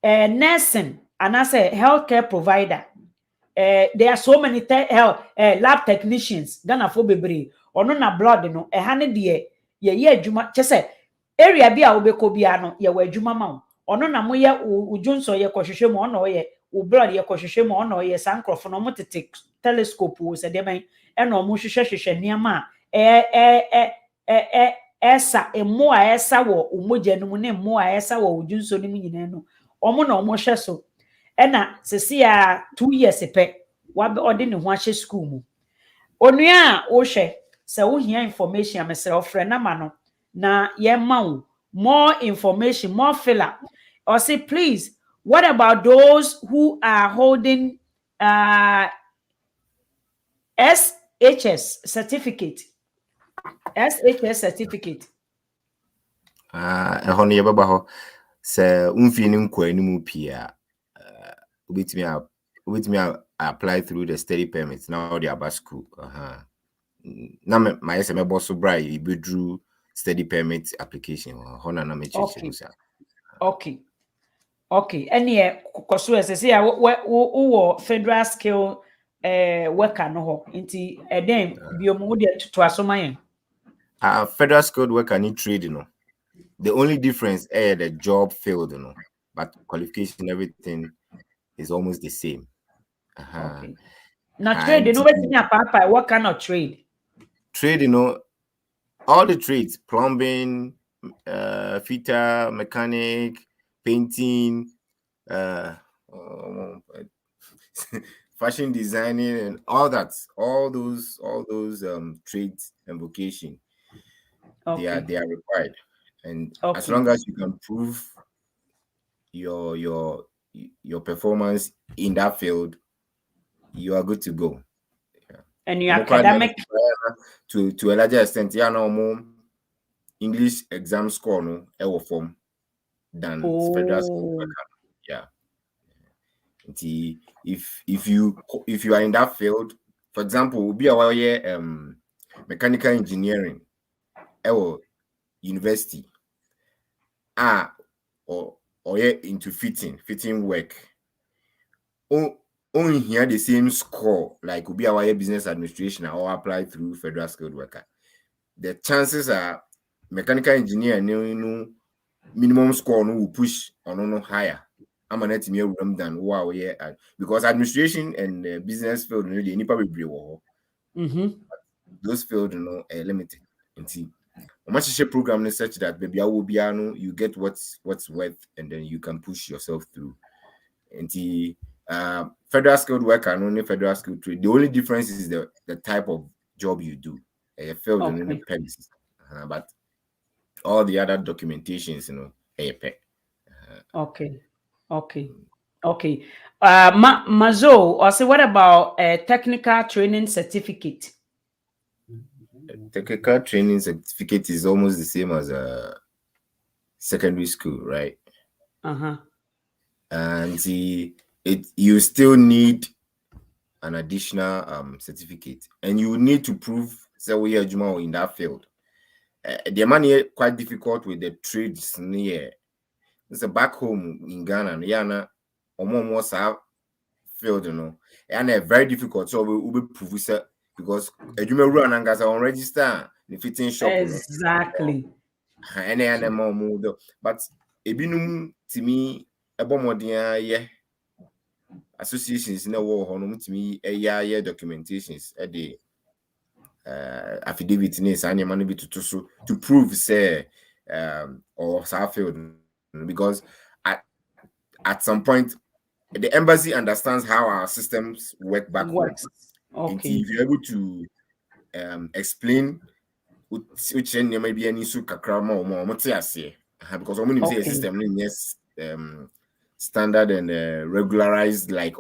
nursing and as a healthcare provider. There are so many lab technicians Ghana for bebre ono na blood no e ha ne de ye adwuma chese area bi a obeko bia no ye wa adwuma ma ono na moye ujonso ye kohwehwe mo ono ye wo blood ye kohwehwe mo ono ye sankrofo no motete telescope wo se de ben e no mo hwehwehwe niam esa emo a esa wo umoja no mu ne emo a esa wo ujonso no mu nyina no omo na omo hwe so ena sesi a 2 years pe wabe ode ne ho ahye school mu onua wo hwe se wo hia information amesere ofre na ma no na ye ma wo more information more filler or say please what about those who are holding SHS certificate ehon ye baba ho se umfi ni nkwa ni mu pia obetimi apply through the study permit now the aba school na my se me boss bra e bedru study permit application hona na me cheche so okay ene koso ese ya wo federal skill worker no ho nti eden biomu de to asomayen federal skilled worker need trade, you know. The only difference is the job field, you know, but qualification, everything is almost the same. Okay. Now trade, you know what kind of trade? Trade, you know, all the trades: plumbing, fitter, mechanic, painting, fashion designing, and all that. All those trades and vocation. Okay. They are required, and as long as you can prove your performance in that field, you are good to go. Yeah. And your academic to a larger extent, yeah, no more English exam score no form than federal school. Yeah. If you are in that field, for example, be aware mechanical engineering university or into fitting work. Only here the same score like be aware business administration or apply through federal skilled worker. The chances are mechanical engineer minimum score will push on higher. I'm an etime than wow, yeah, because administration and business field they need probably those field limited. Much program is such that baby you get what's worth and then you can push yourself through. And federal skilled worker and only federal skilled trade. The only difference is the type of job you do. Field in the premises. But all the other documentations, Okay. Mazo, or say what about a technical training certificate? Technical training certificate is almost the same as a secondary school, right? And you still need an additional certificate, and you need to prove that we are in that field. The money quite difficult with the trades near. It's a back home in Ghana, Yana, almost have field, and very difficult. So we be prove because you may run and guys on register the fitting shop. Exactly. And more, but ebinum to me about more yeah. Associations in the war to me a documentations at the affidavit in any money to prove say or field because at some point the embassy understands how our systems work back home. Okay. If you're able to explain which may be any su kakra more because say system yes standard and regularized like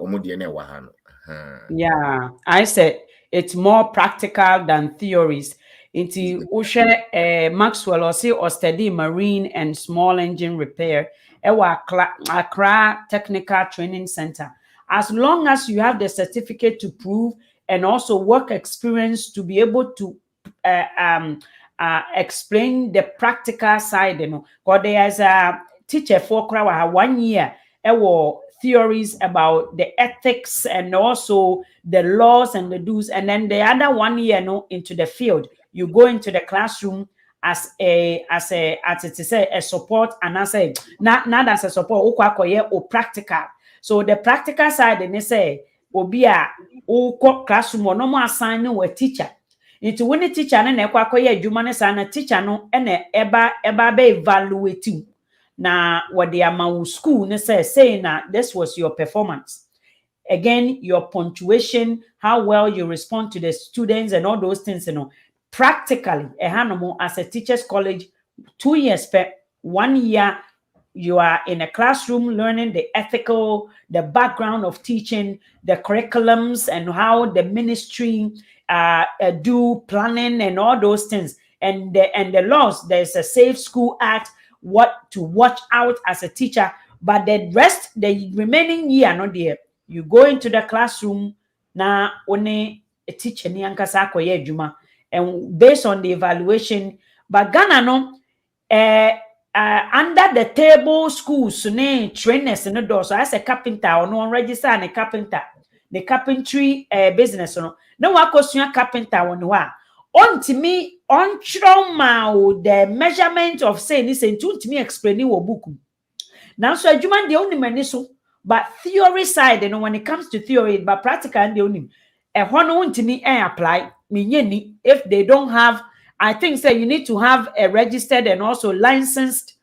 yeah, I said it's more practical than theories. Into Maxwell or study marine and small engine repair Accra Technical Training Center. As long as you have the certificate to prove and also work experience to be able to explain the practical side, because there's a teacher for 1 year theories about the ethics and also the laws and the do's, and then the other 1 year into the field. You go into the classroom as a support, and I say not as a support or practical. So the practical side and they say obi a classroom or no more assign a teacher. Into when the teacher and adwuma ne sa na teacher no ene eba be evaluate you. Now, what the amount school saying that this was your performance. Again, your punctuation, how well you respond to the students and all those things, practically, as a teacher's college, 2 years per 1 year, you are in a classroom learning the ethical, the background of teaching, the curriculums and how the ministry do planning and all those things. And the laws, there's a Safe School Act, what to watch out as a teacher, but the remaining year, no dear, you go into the classroom na only a teacher ni ankasa akoye adwuma, and based on the evaluation. But Ghana no under the table schools ne trainers no do so as a carpenter or no register and a carpenter the carpentry business no wakosua carpenter won ho a ontimi onchro the measurement of say ni say ntumi explain wo book now so adwuma de onimani so, but theory side when it comes to theory but practical de onim no ntimi apply me if they don't have. I think say you need to have a registered and also licensed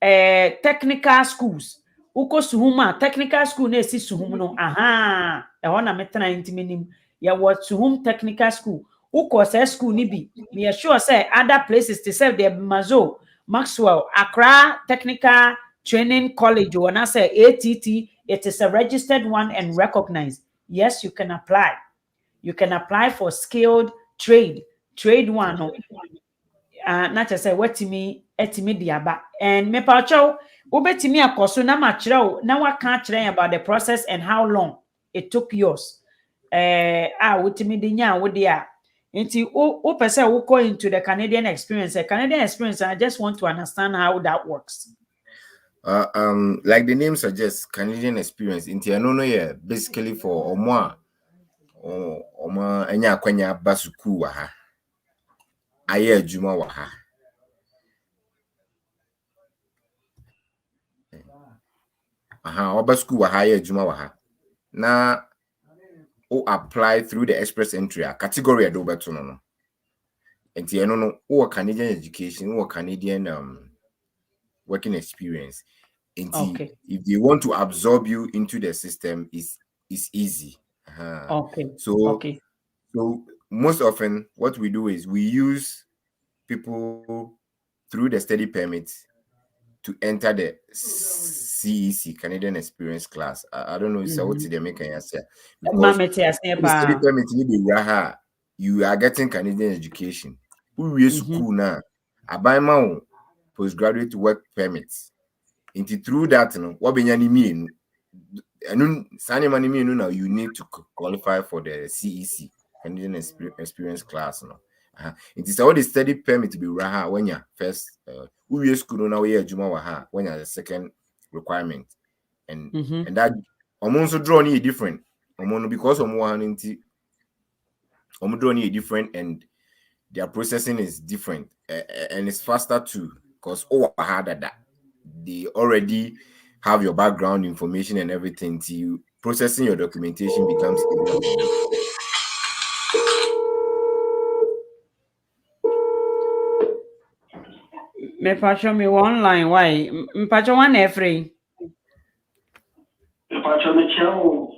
technical schools. Uko suhuma technical school na esi suhum no na metana intiminim ya what suhum technical school. Uko say school ni bi me sure say other places to serve the Maxwell Accra Technical training college, when I say ATT, it is a registered one and recognized. Yes, you can apply. You can apply for skilled trade. Trade one, no. Not just say what to me, etimi diaba. And me pacho, ubetimi akoso na machiro, na waka chire about the process and how long it took yours. Wotimi di nya wo dia. Nti o pese wo go into the Canadian experience. A Canadian experience, I just want to understand how that works. Like the name suggests, Canadian experience. Inti no yeah, basically for omo enya kwanya basuku wa ha. Aye adwuma wa ha. Oba school wa ha aye adwuma wa ha. Na o apply through the express entry category do beto no. Inti no o Canadian education, o Canadian working experience. Okay. If they want to absorb you into the system, it's easy. Okay. So most often what we do is we use people through the study permits to enter the CEC, Canadian Experience class. I don't know what they make answer, because the study permit you are getting Canadian education. We school now. I buy my postgraduate work permits. Into through that, what be mean? And now you need to qualify for the CEC, Canadian Experience class. It is all the study permit to be raha when you first we school now we juma waha when you the second requirement. And that also draw any different. Because draw any different and their processing is different and it's faster too, because harder that they already have your background information and everything. To you processing your documentation becomes easier for you. Me pacho me online why? Mpacho one free. Me pacho me chao.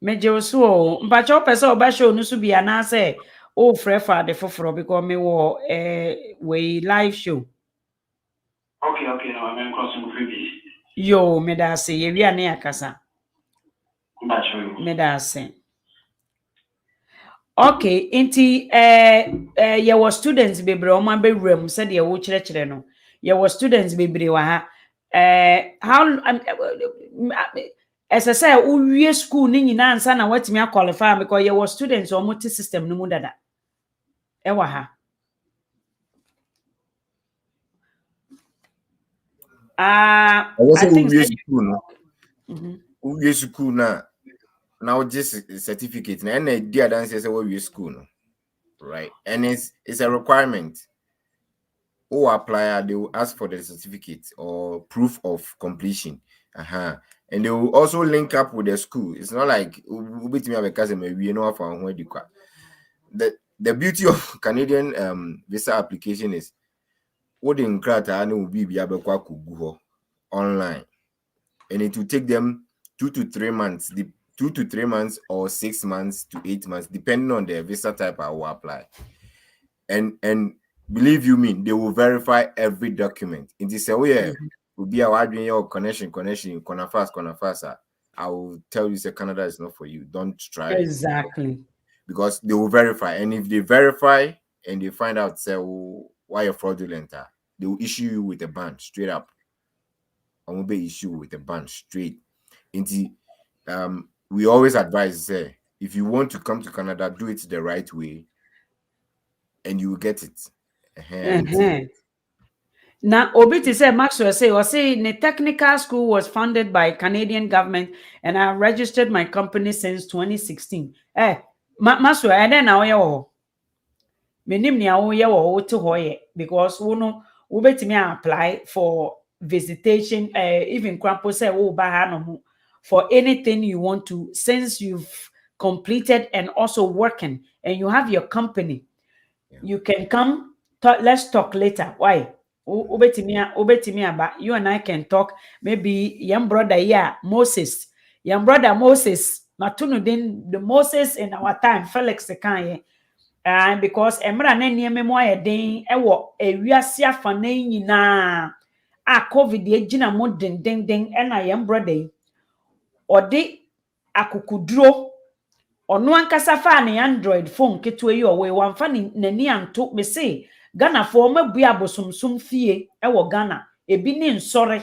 Me so mpacho pese oba show no so bia na say o frefa de foforo because me wo we live show. Okay, no, I'm crossing previous. Yo, me da say ye wi ane akasa. Mpacho. Me da say. Okay, inti ye was students bebre o ma be wram said ye wo kire no. Ye was students bebre wa ha. How as I say we school ni nyina ansa na watimi qualify because ye was students o multi system no mu dada. Wa ha. I think school no. We school now just certificate and the dance say we school no. Right, and it's a requirement. Who apply, they will ask for the certificate or proof of completion. And they will also link up with the school. It's not like the beauty of Canadian visa application is what in will be online, and it will take them 2 to 3 months, 2 to 3 months or 6 months to 8 months, depending on the visa type I will apply. And believe you me, they will verify every document. In this way, will be our connection, fast. I will tell you, say Canada is not for you. Don't try. Exactly. Because they will verify. And if they verify and they find out, say, why you're fraudulent, they will issue you with a ban straight up. I will be issued with a ban straight. We always advise, say, if you want to come to Canada, do it the right way, and you will get it. Now, Obiti said, Maxwell say, the technical school was funded by Canadian government, and I registered my company since 2016. Maxwell, and then now you menim nia wo ye wo to hoye because wo no wo betimi apply for visitation even crampo say wo ba ha no for anything you want to, since you've completed and also working and you have your company. You can come let's talk later. Why? Ubetimi aba, you and I can talk. Maybe young brother Moses. Young brother Moses. Matunu din the Moses in our time, Felix the Kanye. And because emra na nneɛma mu ayɛ den ɛwɔ ewiase afa na nyinaa a COVID ejina mo den ena yem brother yi ode akukuduro ono ankasa fa ne Android phone keto yi owe wamfa nani anto me say Ghana fo mabua abosomsom fie wo Ghana ebi ne nsore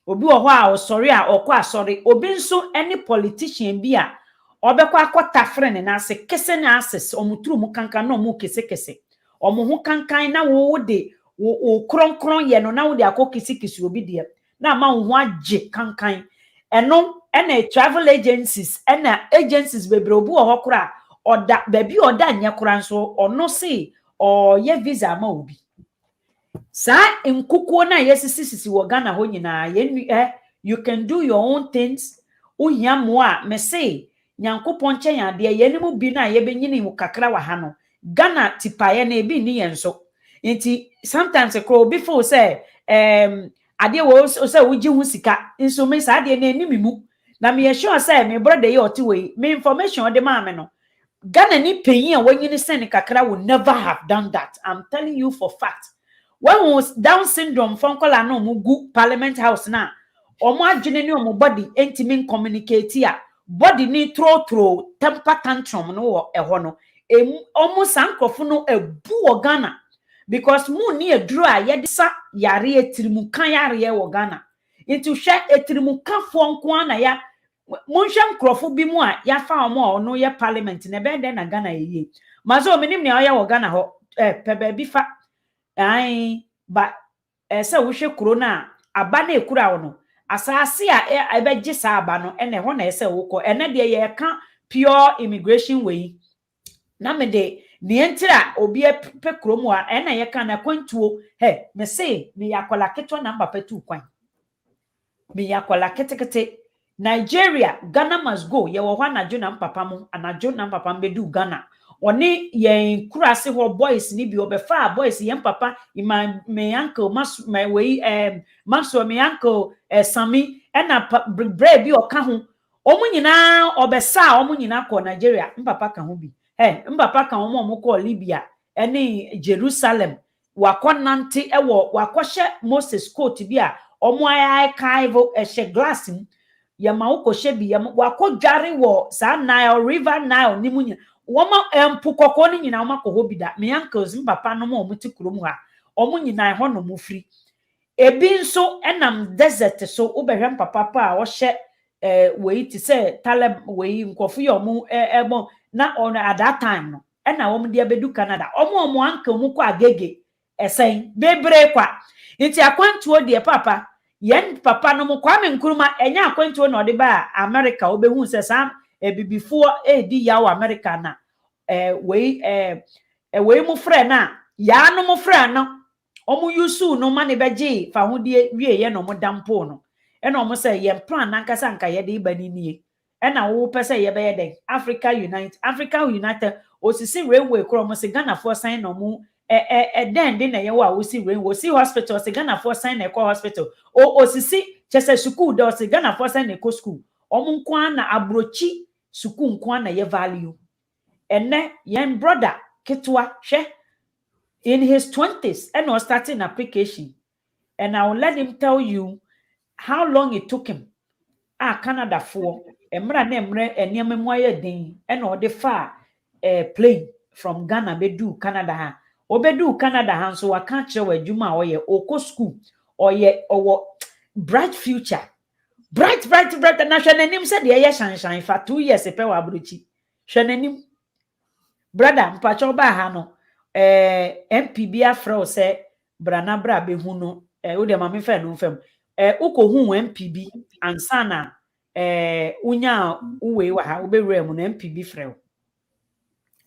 obi wo ho a osore a okọ asore obi nso any politician bi a obekọ akọta frene na ase kese na access omuturu mu kankan na omu kese omu ho kankan na wo de wo kronkron ye no na wo de akọ kisi obi de na ma wo ho agye kankan eno ena travel agencies bebre obi wo ho kora oda baby oda nya kora nso ono se o ye visa ma obi sa nkukuo na yesisi wo Ghana ho nyina you can do your own things uhia mo a me say nyankopon nchen ade ye ne mu bi na ye benyini mu kakra wa ha no Ghana tipaye na ebi ni yenso nti sometimes ekro before say ade wo say wuji hu sika nso me sa ade na enimi mu na me sure say me brother ye oti we me information ode ma me no Ghana ni peyin a wanyini sen kakra will never have done that. I'm telling you for fact. When was Down syndrome fonkola no mugu Parliament House na omo adwene ni omo body entimin communicate ya body ni throw temper tantrum no wo eho no omo sankofo no ebu wo Ghana because mu ni eduru a ye sa yare etirimu kan yare wo Ghana into hwe etirimu kafo nko na ya monhwem krofo bi mu a ya fa omo ono ye parliament na be den na Ghana ye mazo minim ne oya wo Ghana ho pebe bi fa ai ba se wo hwe kuro na aba na ekura wo no asase a ebegye sa aba no ene ho na ese wo ko ene de ye ka pure immigration way na me de ne entira obi pe kuro mu a ene ye ka na kwantuo me say me yakola keto na mbapa tu kwan me yakola ketekete Nigeria, Ghana must go. Ye wo anajo na mpapa mu, anajo na mpapa mbedu Ghana. Oni ye kurase ho boys ni bi obefa boys ye mpapa me uncle mas my way maso me uncle Sami na bre bi oka ho. Omu nyina obesa omu nyina ko Nigeria, mpapa ka ho bi. Mpapa ka omu ko Libya, ene Jerusalem. Wakonante ewo wakɔhye Moses coat bi a omu ayai kaivo ehye glass mu yama ukoshe bi yama wakodware wo sa Nile River Nile ni munya woma empukoko ni nyina woma ko hobida me uncles papa no mo muti kurom ha omu nyina ho no mufri ebi nso enam desert so ubehwem papa pa a wo hye we ti say Taleb we nkofo ye omu ebo na on at that time no ena wom de abedu Canada omu uncle mu ko agege esen bebre kwa nti akwantuo de papa yen papa no mo Kwame Nkrumah enya akwantuo na ode ba America obehu se sam bibifo di yawo America na we mu frɛ na ya no mu frɛ no omu yusu no ma ne beje fa hodie wie ye no mo dampo no ena omo se ye plan nankasa nka ye de ibani nie ena wo pese ye be ye den Africa United osisi railway kro mo se Ghana for sign no mu den na ye wa wo si rain wo si hospital se Ghana for sign na e hospital osisi chese school do se Ghana for sign na e school omo nko na abrochi school nko na ye value ene yen brother ketwa hwe in his 20s and was starting application and I will let him tell you how long it took him Canada for emra na emre eniam mu aye den and or the far plane from Ghana bedu Canada ha obedu Canada ha so waka kire wadwuma oye oko school oye owo bright future bright na hwenanim said ye shanshan for 2 years pe wa abrochi hwenanim brother mpacho ba ha no NPP afro se brana bra behu no wo de ma me fa no fam ukohu NPP ansana unya uwe wa ha obewura mu na NPP frɛ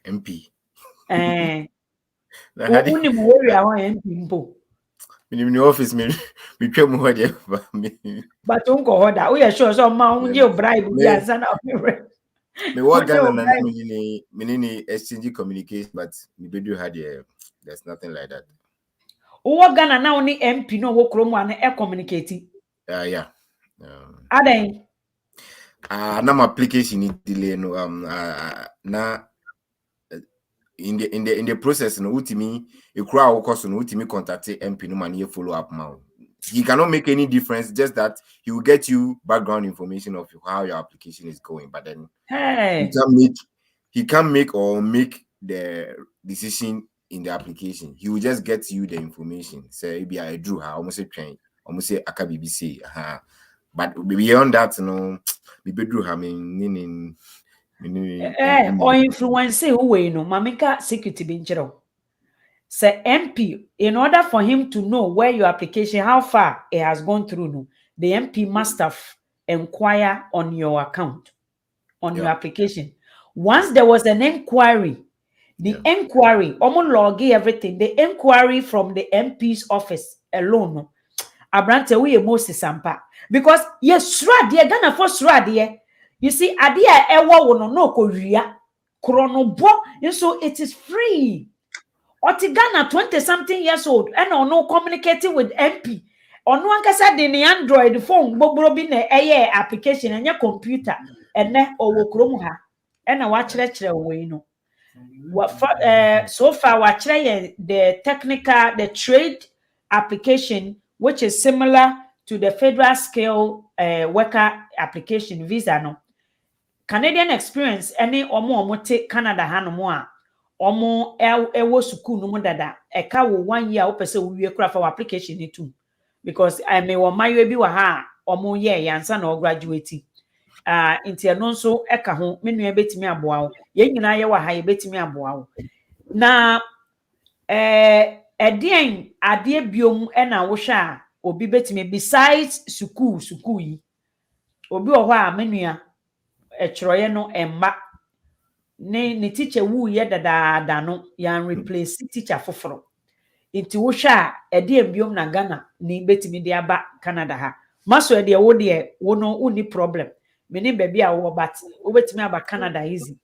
MP uni mu worry awon MP mpo in the office me twam ho de but unko hoda we sure so ma unje bribe bi ansana me work Ghana na me exchange communication but me bedu had there's nothing like that. Uwo Ghana na oni MP no wo kromu an e communicate. Yeah. Aden. Na my application is delay no na in the process no ultimi e kura wo koso no ultimi contact MP no man ye follow up ma he cannot make any difference, just that he will get you background information of how your application is going, but then he can't make or make the decision in the application. He will just get you the information. Say maybe I drew her, almost say train, almost say aka BBC. But beyond that, maybe drew her meaning or influence who way no mamika security binchero. Say MP, in order for him to know where your application, how far it has gone through, no, the MP must have inquire on your account, on your application. Once there was an inquiry, the inquiry, log everything, the inquiry from the MP's office alone, no, Abrante, we Moses Sampa. Because yes, dear Ghana for dear. You see, Adia Ewa no Korea, Chronobo, and so it is free. Otigana 20-something years old and no communicating with MP. Or no one can say the Android phone, Bobo bin a application and your computer and then or Kromuha and a watch lecture away. No. So far, watch the technical, the trade application, which is similar to the federal scale worker application visa. No. Canadian experience, any omo take Canada Hanomoa. Omo ewo school no dada eka wo 1 year opese wo wie kura for application ni too because I may won mayo bi wa ha omo ye yansa na graduate nti eno nso eka ho menu ebetimi aboa wo ye nyina ye wa ha ebetimi aboa wo na edien ade biom na wo hwa a obi betimi besides school yi obi wo ho a menua ekyroye no emba ne teacher wu ye dada no yan replace teacher foforo inti wo hwa ede biom na Ghana ni betimi de aba Canada ha maso ede wo de wo no uni problem meni baby a wo but wo betimi aba Canada easy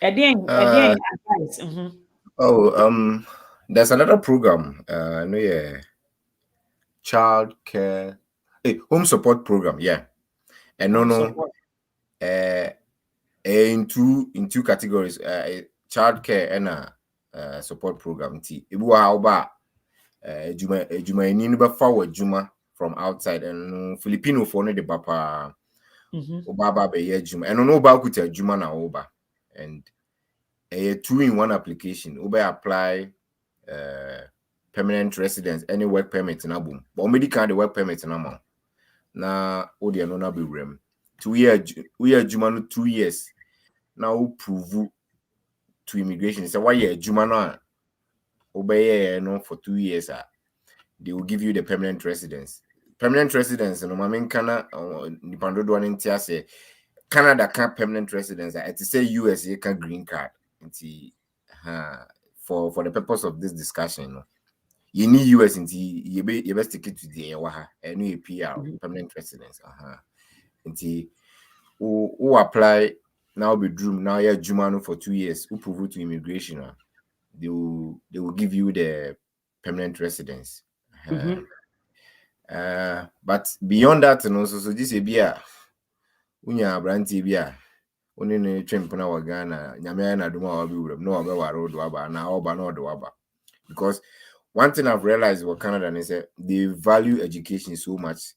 advice. There's another program no child care home support program, and no in two categories, child care and support program. Ibu how ba juma ni ba forward juma from outside and Filipino for no the papa obaba be ye juma and no ba kuta juma na oba and a 2-in-1 application oba apply permanent residence any work permit na boom but omedi can the work permit na ma na odi no na be rem 2 year juma no 2 years now prove to immigration. So why juma no obey no for 2 years they will give you the permanent residence. Permanent residence no mamen kana nipando do antia say Canada can permanent residence it say US you can green card for the purpose of this discussion no you need US you best take it to the waha and you PR permanent residence who apply now bedroom now yeah jumano for 2 years who prove to immigration they will give you the permanent residence. But beyond that and also so this bia unya branti bia oni ne twempo na wagana nyame na duma wa bi wuram no oba waro do aba na oba no do aba because one thing I've realized with Canada is that they value education so much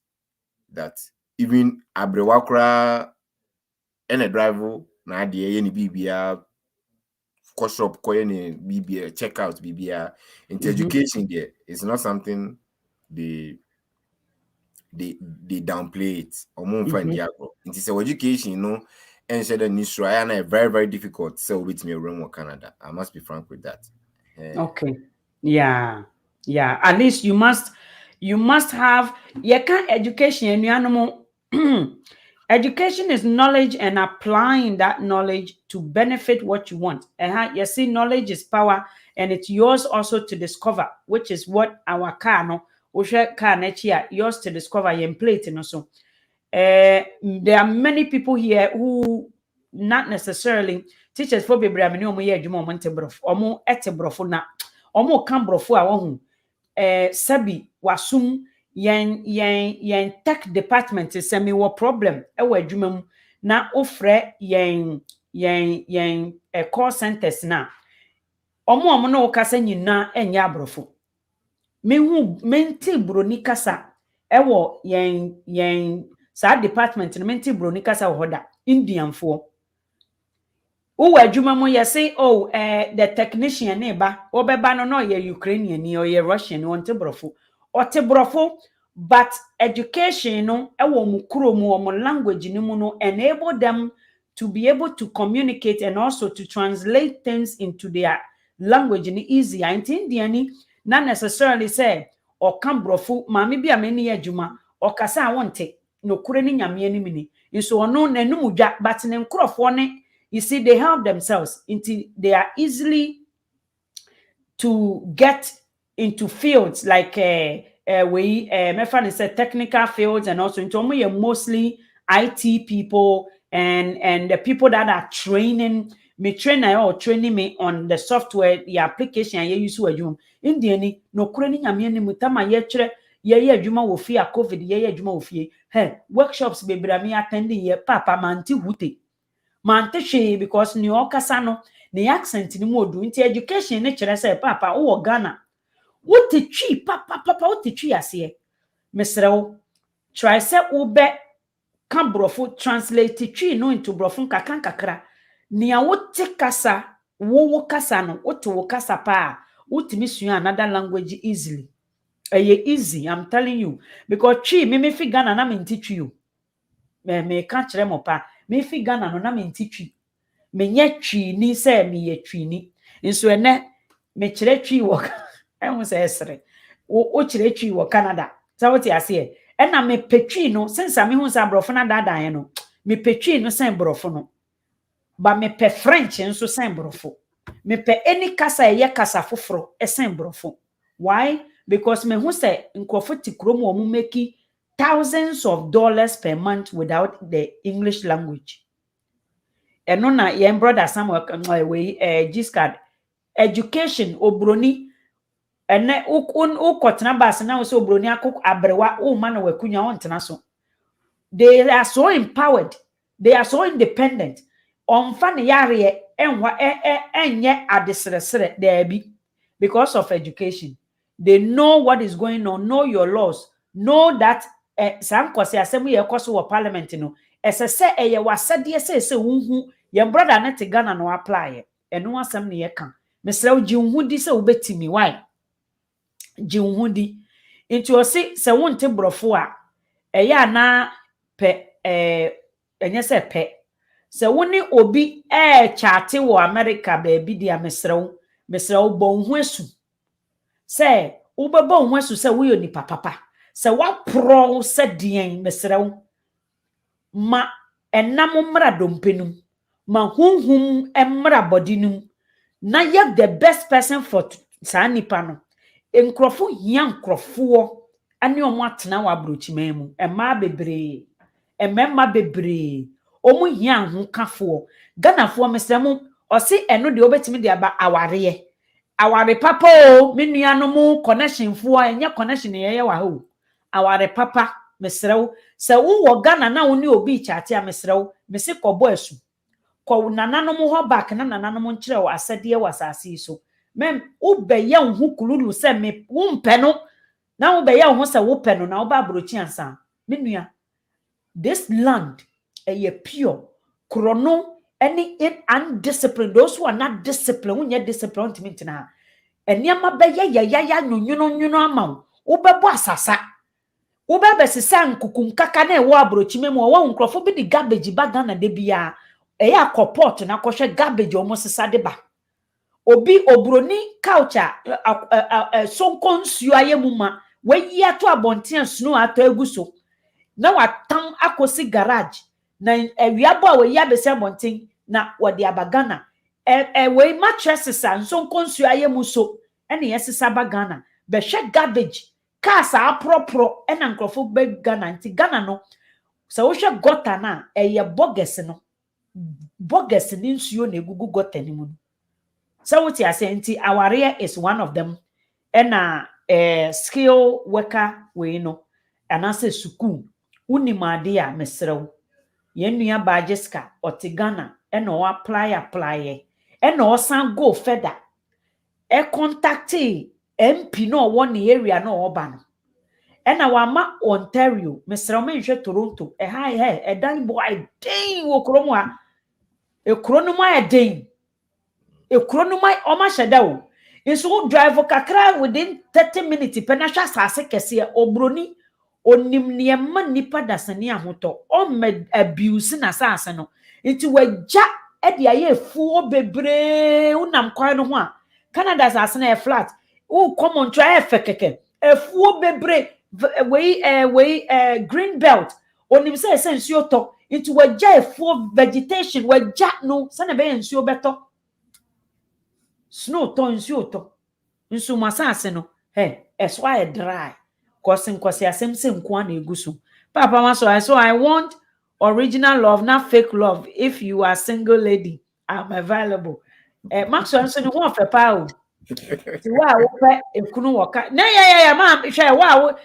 that even abrewakra and a driver na de any bibia shop ko any bibia check out bibia into education there is not something they downplay it or more find into education and said in Israel and very very difficult so with me around Canada. I must be frank with that. Okay. Yeah. At least you must have education and animal. Education is knowledge and applying that knowledge to benefit what you want. You see, knowledge is power, and it's yours also to discover, which is what our car yours to discover your plate and also. There are many people here who not necessarily teachers for baby omo kan brofo a wo sabi wasum yen tech department say me wo problem e wa adwuma mu na ofre yen call centers na omo no kasa nyina enya abrofo mehu menti broni kasa ewo yen sa department no menti broni kasa wo hoda indianfo uwa adwuma mo yesi the technician ne ba obeba no ye Ukrainian ni ye Russian ni onte brofo but education no ewo mu kuro mu o language ni mu no enable them to be able to communicate and also to translate things into their language ni easy and Indian not necessarily say or kan brofo maami bi ameni adwuma o kasa wonte no kure ni nyame ni mini nso ono nanum dwa but ne nkrofo ne you see they help themselves into they are easily to get into fields like my friend said technical fields and also into mostly IT people and the people that are training me trainer or training me on the software the application I use to in the any no kurani nyame ni mutama ye kire ye adwuma wo fie covid ye adwuma wo fie workshops bebre me attending ye papa manti hute mante hwe because ni okasa no ne accent ni mu odu nti education ne kire say papa wo Ghana what the tree papa what the tree ase mesrew try say ube kan brofo translate tree no into brofo kakra ni a wote kasa wo kasa no wote wo kasa pa wotimi sua another language easily easy I'm telling you because tree me fi Ghana na me nti tree o me ka kire mo pa me fi Ghana no na me nti tree menye twi ni se me ye twi ni nso ene me kire twi wo ehun se esre wo kire twi wo Canada sa what ya se e na me petwi no sense me hu sa brofo na dadan no me petwi no sen brofo no ba me pe French nso sen brofo me pe any kasa ye kasa foforo sen brofo why because me hu se nkofo ti krom wo mu make thousands of dollars per month without the English language. Eno na ye brother Samuel we Giscard education obroni ene ukotena bas na so obroni akok abrewa o ma na wakunya ontena so they are so empowered they are so independent onfa ne yare enwa enye adesresere there be because of education they know what is going on, know your laws, know that some kwase asem ye koso wo parliament no esese eye wasade ese unhu ye brother na te Ghana no apply eno asem ne ye kan mesrew ji unhu di se obetimi why ji unhu di into osi se wonte brofo a eye na pe enye se pe se woni obi chate wo America baby dia mesrew bo unhu esu se ubebo unhu esu se wo yo ni papa se wa pro se dien mesrew ma enam mra dompenum ma hunhum emra bodinum na ye the best person for sa nipa no enkrofo hia nkrofo ane omo atena wa brochimemu ema bebre emema bebre omo hia ho kafo Ganafo mesremu osi eno de obetimi de aba aware papa o menuanom connection fo enye connection ye wa ho aware papa mesrew se wo Ghana na woni obi chate a mesrew mese kobo asu ko nananom ho back na nananom nkire wo asade wasase so mem ubeye ho kululu se me wumpe no na ubeye ho se wo pe no na oba brochi ansa menua this land pure krono any undisciplined those who are not disciplined when you disciplined tintina eniama beye ya nyuno ama ubebo asasa ube sisa nkukum kaka na ewo abrochimemu owo nkrofo bi di garbage ba Ghana de bia eya akoport na kohwe garbage omo sisa de ba obi obroni culture sonko nsuo ayemuma wayi ato abonten snow ato aguso na watam akosi garage na ewiabo a wayi abese abonten na wode abagana we mattresses sonko nsuo ayemuso ene yesisa ba Ghana be hwe garbage kasa apropro ena nkrofo be Ghana nti Ghana no se wo hwe gota na eye bogus no bogus ni nsuo na egugu gota ni mu so what you say nti aware is one of them ena skill worker we no anase suku unimade a mesrew ye nua Bajiska oti Ghana ena o apply ena o san go further e contacte MP no one area no oba no ena wama Ontario mesra me nhwe Toronto e dan boy den wo kromo a e krono ma e den e krono ma o ma hyeda o nso drive kakra within 30 minutes penahwa asase kese obroni onim niema nipa dasani ahoto o me abuse na asase no nti wagya e de aye efuo bebre unam kwan no ho a Canada asase na e flat o common try fekeke efuo bebre we green belt onim say nsuo to nti wagya efuo vegetation wagya no sana be nsuo beto snow to nsuo to nso masase no eso I dry cause asem se nko na egusu papa ma so I want original love not fake love if you are single lady I'm available Maxwell nso ne ho ofe pa o ti wa wo pe ekunu woka na ya ma hwe wa wo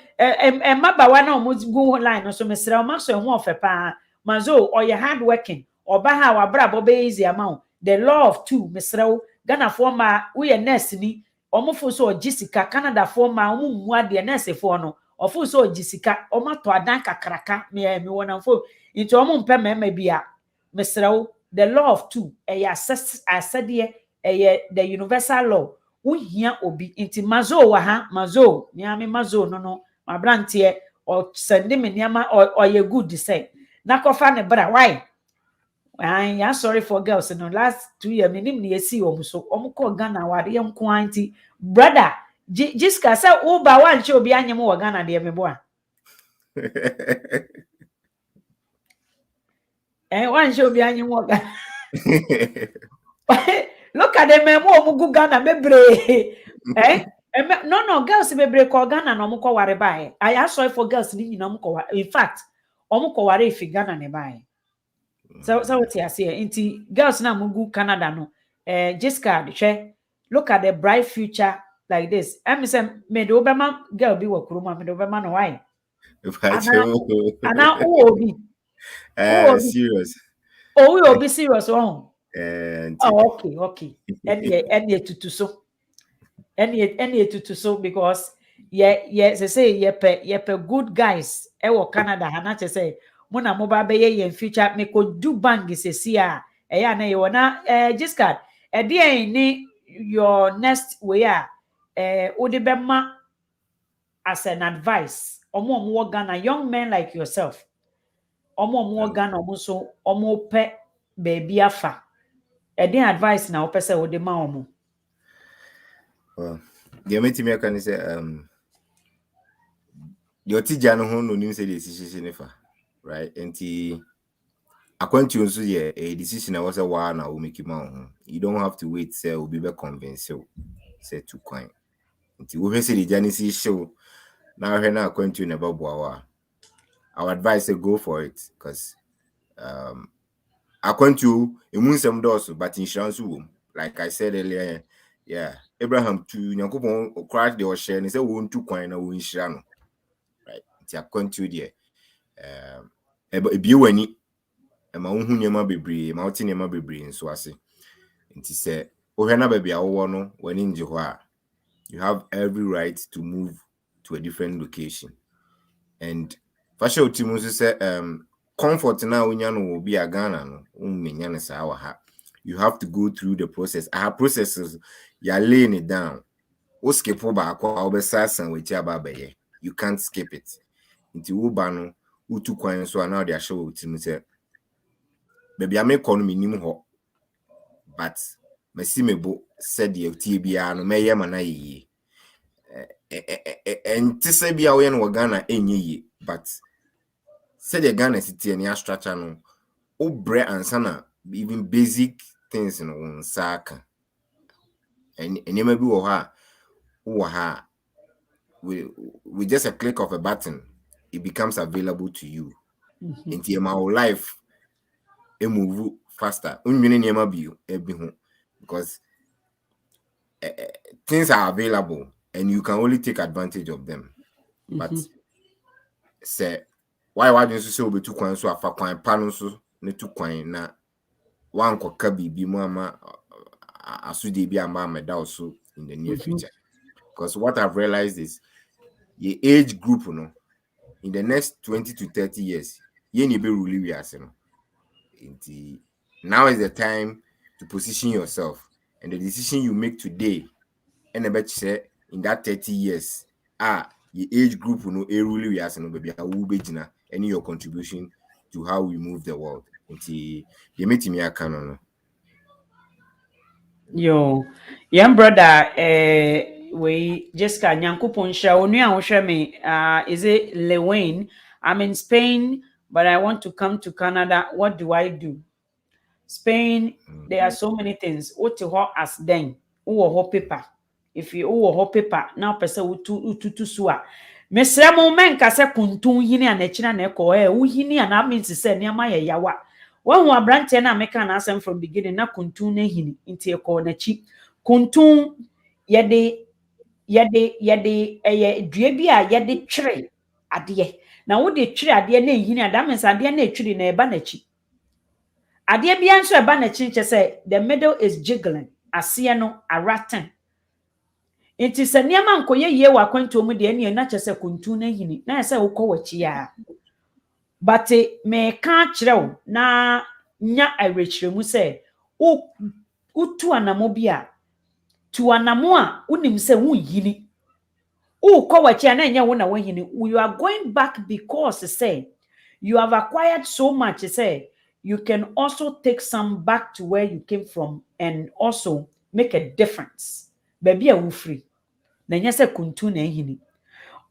mabawa na omo go line no so mesra o Maxwell ho ofe pa mazo oye hard working oba ha wa bra bo be easy amount the love too mesra o Ghana for ma wo ye nurse ni omofo so ogisika Canada for ma omu ade nurse for no ofo so ogisika omato adan kakraka me wona fo into omu mpe mema bia mesra o the love too asade the universal law wohia obi inti mazo wa ha mazo niame mazo no mabrantie o send me niama o ye good say na kofa ne bra why I am sorry for girls no last 2 years minim ne esi omuso omko Ghana wade nko anti brother jiska say uba wanche obi anyem wo Ghana de mebo a wanche obi anyem wo Ghana look at them memo omugu Ghana mebre no girls mebre ko Ghana no omko ware bae I am sorry for girls ni nyina omko in fact omko ware ifi Ghana ne bae so what you say inti girls na mugu Canada no Jiska hwe look at the bright future like this am say me do obema girl bi wa kuruma me do obema no why ana obi serious we obi serious oh okay any tutu so any tutu so because say ye good guys e wo Canada hana say mona mo ba be ye future me ko do bang sesi a ya na ye wona Jiska dey ni your next way odi be ma as an advice omo Ghana young men like yourself omo Ghana omo so omo pe baby afa advice na opese odi ma omo well the meeting can say the otija no ho no nim say the decision nefa right enti akwantu nso ye a decision was a one na o make him you don't have to wait say obi be convince you say to coin nti wo hwese the janisi show na hwe na akwantu ne baboa our advice say go for it because akwantu emunsem doso but insurance wom like I said earlier Abraham to Nyankopon crash the share and say won to coin na won hira no right nti akwantu de ebi wani ma wohu nyema bebre ma wote nyema bebre nso ase nti se ohwe na ba bia wo no wani nje ho a you have every right to move to a different location and fashion team nso say comfort na wonya no obi a Ghana no ummenya ne sa wa ha you have to go through the process processes you laying it down o skip ba akwa obesasa wechi ababaye you can't skip it nti wo ba no utu kwan so na de ahye wo team say baby am economy nim ho but masimebo said the tie bia no meye mana yi ntise bia wo ye no Ghana enye yi but said the Ghana city and structure no o bre ansana even basic things no on saka and you may be with just a click of a button it becomes available to you into your life e move faster unwene niema bio ebi ho because things are available and you can only take advantage of them but say why do you say obetu kwan so afa kwan pa no so ne tu kwan na wan koka bibi mu ama asude bi ama meda so in the near future. Because what I've realized is the age group, in the next 20 to 30 years, now is the time to position yourself, and the decision you make today, and I bet you say in that 30 years, the age group any your contribution to how we move the world. Yo, young brother, we Jessica Nyankupon Shao me, is it Lewayne? I'm in Spain, but I want to come to Canada. What do I do? Spain, there are so many things. What to hot as then? Who paper? If you hot paper, now person utu sua. Mesra mo men kase kuntun hini anechina na eko uhini ana means say niama ye yawa. One who branch na meka na asem from beginning na kuntun na hini inti eko na chi. Kuntun yede dua bi a yede twere ade. Na wo de twere ade na hini ada means ade na twere na eba na chi. Adeɛ bia nso eba na chinche say the middle is jiggling aseɛ no araten nti sɛ nneɛma nkoye yie wɔ akwantuo mu deɛ ne na kyɛ sɛ kuntu na hini na sɛ wokɔ w'akyi ya but me ka kyerɛw na nya awerɛkyerɛmu sɛ wotu anamo bi a tu anamo a wonim sɛ wonhini wokɔ w'akyi a na ɛnyɛ wo na wohini you are going back because say you have acquired so much say you can also take some back to where you came from and also make a difference. Baby a free. Na nyese kuntu na ehini.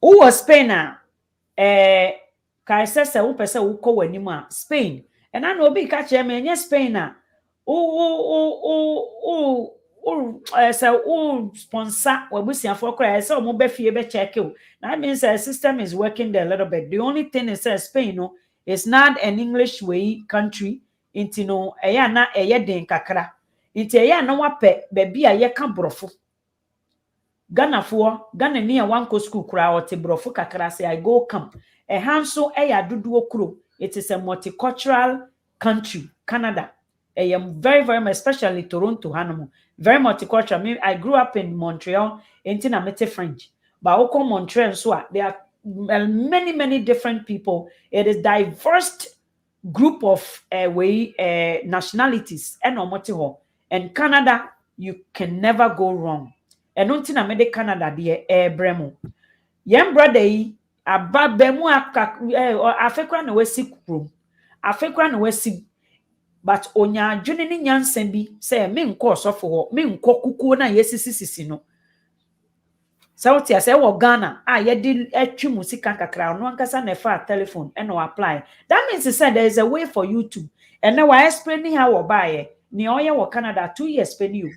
Wo Spain a kai sese wo pese wo kɔ w'anim a Spain. And I know obi ka che me nye Spain a say sponsor wabusiafo kra say o be fie be check o. That means the system is working there a little bit. The only thing is Spain no it's not an English way country. Inti no eya na eye den kakra. Inti eya na wape baby a ye ka brofo. Ghana ni a wanko school kura o te brofo kakra say I go come. Hanso eya duduo kuro. It is a multicultural country, Canada. I am very, very much, especially Toronto, Hanomo. Very multicultural. I grew up in Montreal, inti na mete French. But oko Montreal so there are many, many different people. It is diverse group of nationalities and Canada you can never go wrong and until na made Canada de bremo yem brother yi aba bemu afekra na wasi kukrom afekra na wasi but onya adwene ni nyansan bi say me nkọ osofo ho me nkọ kukuo na yesisisi no Sauti ase wo Ghana yedi etwi musika kakra no ankasa na fa telephone and apply. That means he said there is a way for you to. And now I explain how wo buy ni oye wo Canada 2 years pay you.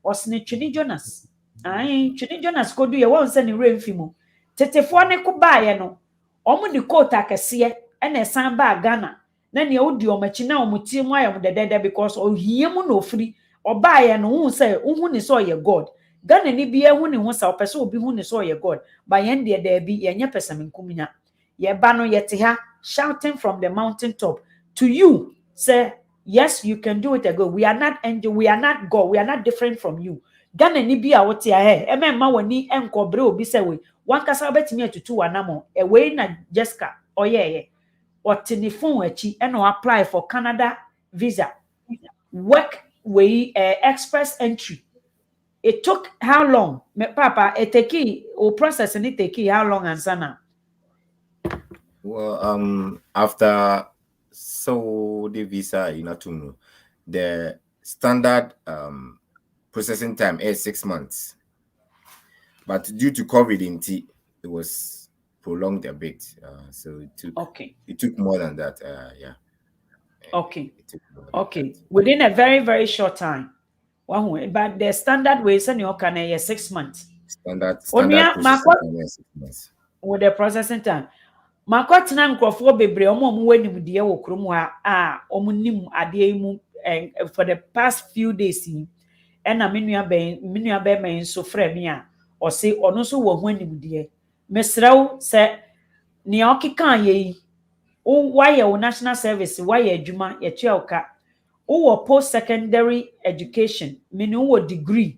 Osne Chini Jonas. Chini Jonas ko do ye won se ni remfi mu. Tetefo ne ko buy no. Omo di coat akese and esan ba Ghana. Na ne odi omachi na omutie mu ayam dedede because ohie mu no free. Obuy no hu se hu ni so ye God. Ghana ni bia hu ne ho sa opese obi hu ne so ye God ba yen de da bi ye nya pesaminkumnya ye ba no ye te ha shouting from the mountain top to you say yes you can do it again we are not angel we are not God we are not different from you Ghana ni bia wote a emma wani enkobre obi say we wan kasa betimi atutu wanamo e we na Jessica oyeye ote ni phone achi e no apply for Canada visa work we express entry. It took how long? Papa, it take or process and it take how long and sana? Well, after so the visa, the standard processing time is 6 months. But due to COVID, it was prolonged a bit. So it took more than that. Yeah. Okay. Okay. Within a very, very short time. But the standard way is 6 months. Standard processing time is 6 months. With the processing time. Makotena nkrofo bebre omo wanim de wo krom ha omo nim ade mu for the past few days na menua be men so frɛ me a o se ono so wo ho anim de mesrew se ne okeka ye why wo national service why adwuma ye tuauka wo post secondary education menu wo degree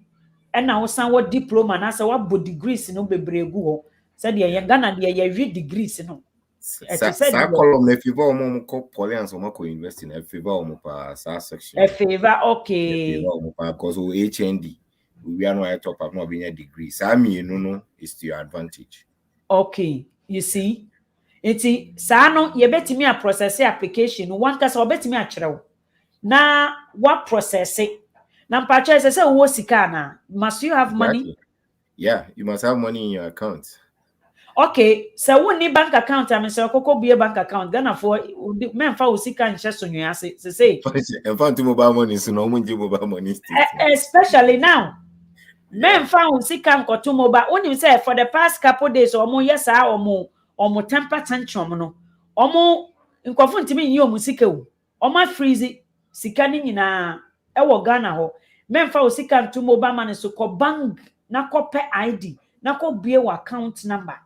and now some what diploma na say what degrees no bebre gu ho said ye Ghana de ye read degrees no sa column na favor omo ko poly and some ko university na favor omo pa sa section a favor okay favor omo pa because o HND we are no I top up no be degree sa me no is to your advantage. Okay, you see enti saa no ye betimi a process application one kasa obetimi a kyerɛw na what process na mpacha say wo sika na must you have money? Exactly. Yeah, you must have money in your account. Okay, so we need bank account. I mean, so koko be a bank account. Ghana for men for usika and share sonyo ase. Say, in fact, mobile money so no money mobile money. Especially now, men for usika and koto mobile. Only say for the past couple days, or more yes, or more temper tantrum no, or more in confront me you musika or my freezy sikaning na ewo Ghana ho. Men for usika and to mobile money so ko bank na ko pe ID na ko be account number.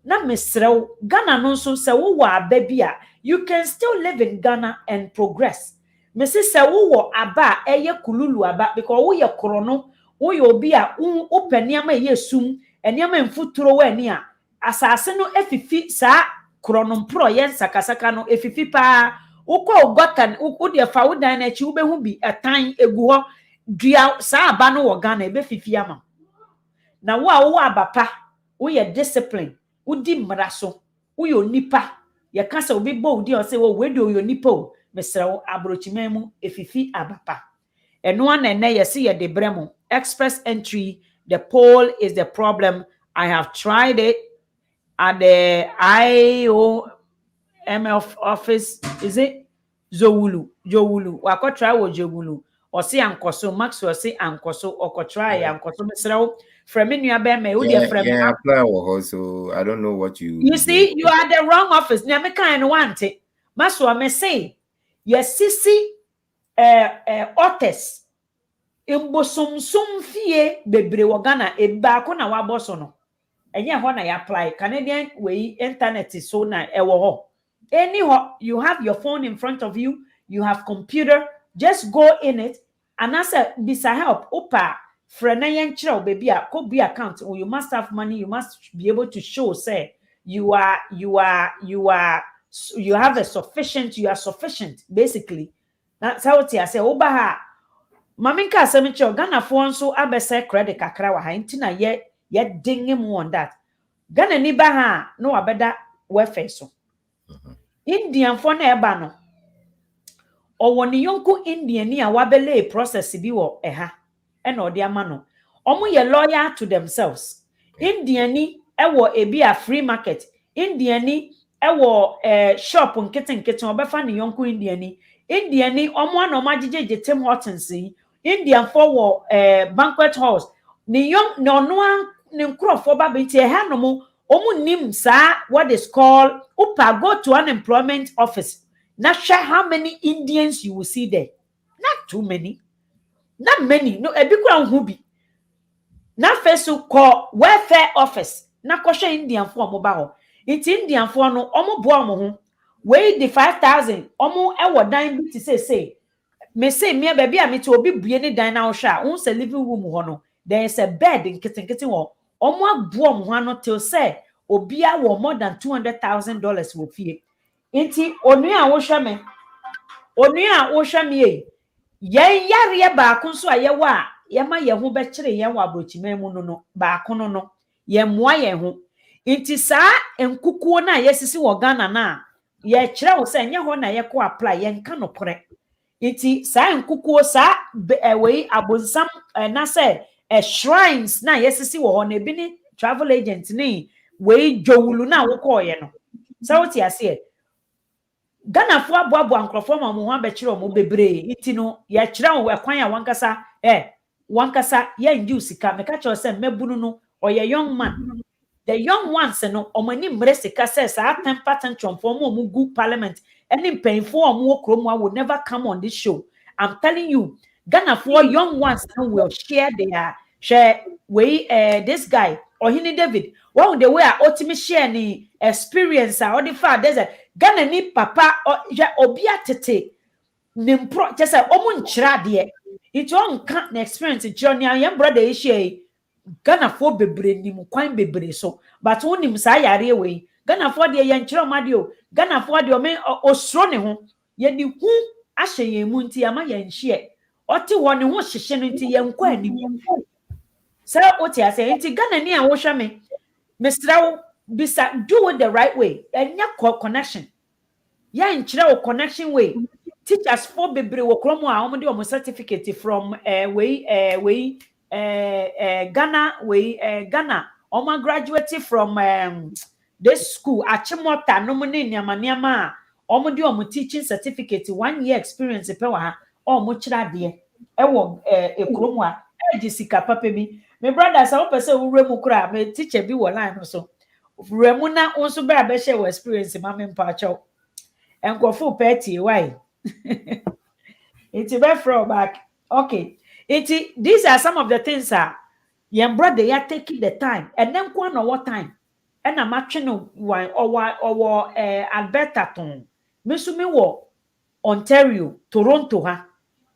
Na mesrew Ghana no so se wo wa aba bia you can still live in Ghana and progress. Mesi se wo wo aba eye kululu aba because wo ye koro no wo ye obi a wo paniama ye sum eniama mfuturo wa ani a asase no efifi sa koro no mpro ye sakasaka no efifi pa wo ko gotan wo de fa wo dan na chi wo behu bi etan egu ho dua sa aba no wo Ghana ebe fifi ama na wo a wo aba pa wo ye discipline udi mraso uyo nipa ya kasa obi bo udi o se wo wedo uyo nipa o mesrew abrochimemu efifi abapa eno ana na yesi ye de bremo express entry the poll is the problem. I have tried it at the IOMF office. Is it Jowulu wako try wo Jowulu o se ankoso Maxwell se ankoso okotry ankoso mesrew from me nua be me wo de from yeah, apply also. I don't know what you see, you are the wrong office. Now me kind want it. Maso me say, yes, sisi otes. Imbosumsum fie bebre wo Ghana eba ko na waboso no. Enye ho na ya apply. Canadian way internet is so na ewo ho. Anyhow, you have your phone in front of you, you have computer, just go in it and as a bisa help opa frenayen chiro baby a ko be account or you must have money, you must be able to show say you have a sufficient, you are sufficient basically. That's how it is. Say oba ha maminka asemicho Ghana fo nso abese credit kakra wa ha ntina ye ding him on that. Ghana ni ba ha no abeda welfare so. Indian for na eba no owo ni yonku Indian ni a wabele process bi wo eha e na odi ama no omo ye loyal to themselves. Indian ni ewo ebi a free market, Indian ni ewo shop nkete obefa ni yonku Indian ni omo na omo ajeje Tim Hortons Indian for wo banquet halls ni yon no no ni nkrofo ba be tie ha no mo omu nim sa what is called upa go to unemployment office not sure how many Indians you will see there, not too many, not many, no ebikura hu bi na fesu call welfare office na koshe Indian for mo ba ho it's Indian for no omo bo omo ho we the 5,000 omo ewo dan bi ti say me say me baby a me to obi bue ni dan na wo hwa un se living room ho no there is a bed in kitten wo omo abu omo ho no till say obia wo more than $200,000 wo fie enti onu a wo hwa me ye yare ba ko so aye wa ye ma ye ho be kire ye wa abrochima mu no ba ko no ye moa ye ho enti saa enkukuo na ye sisi wo Ghana na ye kire wo se nye ho na ye ko apply ye nka no kore enti saa enkukuo saa we abonsam na se shrines na ye sisi wo ho na bi ni travel agent ni we Jowulu na wo ko ye no sa wo ti ase Ghana fo aboabo ankrofo ma mo ho abekire mo bebre iti no ye kire wo kwan a wankasa ye nji sika me ka kire se mabunu no oye young man the young ones no omani mre sika se sa 10% chomfo mo gu parliament any painful mo kromo will never come on this show. I'm telling you Ghana for young ones will share their share we this guy or Hini David one the way ultimate share ni experience or the fact there's a Ghana ni papa or obia tete nimpro just say omu nchira de It's on can't experience journey. I am brother issue. Ghana for bebre ni mu kwan bebre so. But wonim saa yare we. Ghana for de yen kyerɛ ma de o. Ghana for de o me osro ne ho. Ye ni hu ahye yen mu nti ama yen hye. Ɔte wɔ ne ho hyehye no nti yen kɔ anim. Sa oti ase nti Ghana ni a wo hwɛ me. Mesra wo bisa do it the right way. Enya connection. Yen kyerɛ wo connection way. Teachers for bebre wo kromo a omo de omo certificate from Ghana Ghana omo graduate from this school Achimota no money niama omo de omo teaching certificate 1 year experience pe wa ha omo kyerɛ de e wo ekromo a sika papa bi me brother sa wo pese wo remu kura me teacher bi wo line no so remu na wo so bra be share wo experience ma me mpa akyɛw enkofo peti why it's a very back. Okay. These are some of the things young brother ya taking the time and then one or what time. And I'm actually one or Alberta ton. Missumi wo Ontario, Toronto ha.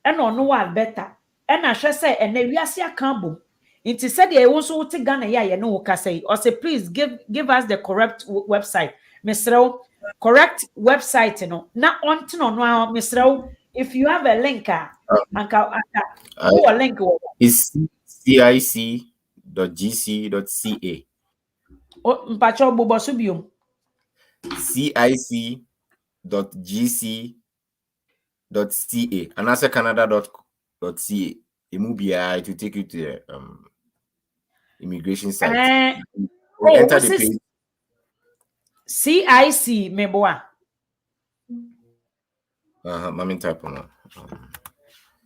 And on no Alberta. And I shall say and then we are see a cambo. It is said they also take Ghana ya you know say or say please give us the correct website. Mr. Correct website you know. Not on to no Mr. If you have a link, link It's cic.gc.ca. mpacho bobo subium. cic.gc.ca and also canada.ca. It will take you to the immigration site. Enter the page. CIC meboa. Mami type on.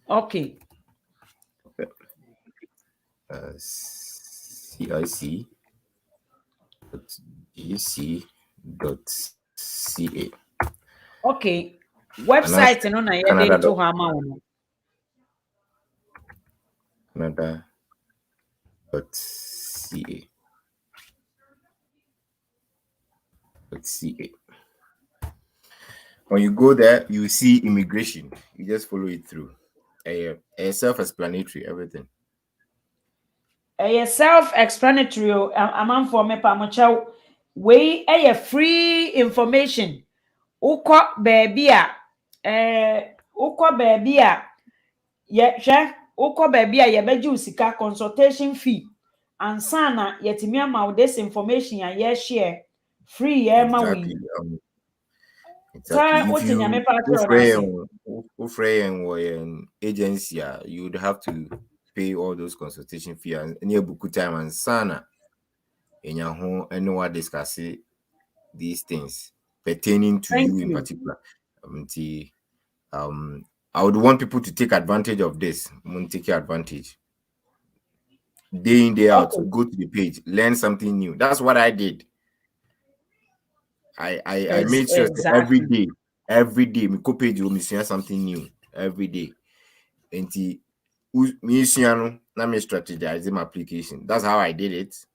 Okay. cic.gc.ca. Okay. Website no na yede to ha ma wono. Canada.ca. When you go there, you see immigration. You just follow it through. Self-explanatory, everything. Self-explanatory. I'm for me pamocha. We free information. Uko baby ye hwe uko baby ye beju sika consultation fee ansana yetimi ama this information ya ye share free ye ma we. Exactly. If you an agency, you would have to pay all those consultation fee and any book time and sana in your home and what discuss these things pertaining to you in particular. I would want people to take advantage of this. Take your advantage. Day in, day out, go to the page, learn something new. That's what I did. I made sure that every day me copy you me see something new every day. And me strategize my application. That's how I did it,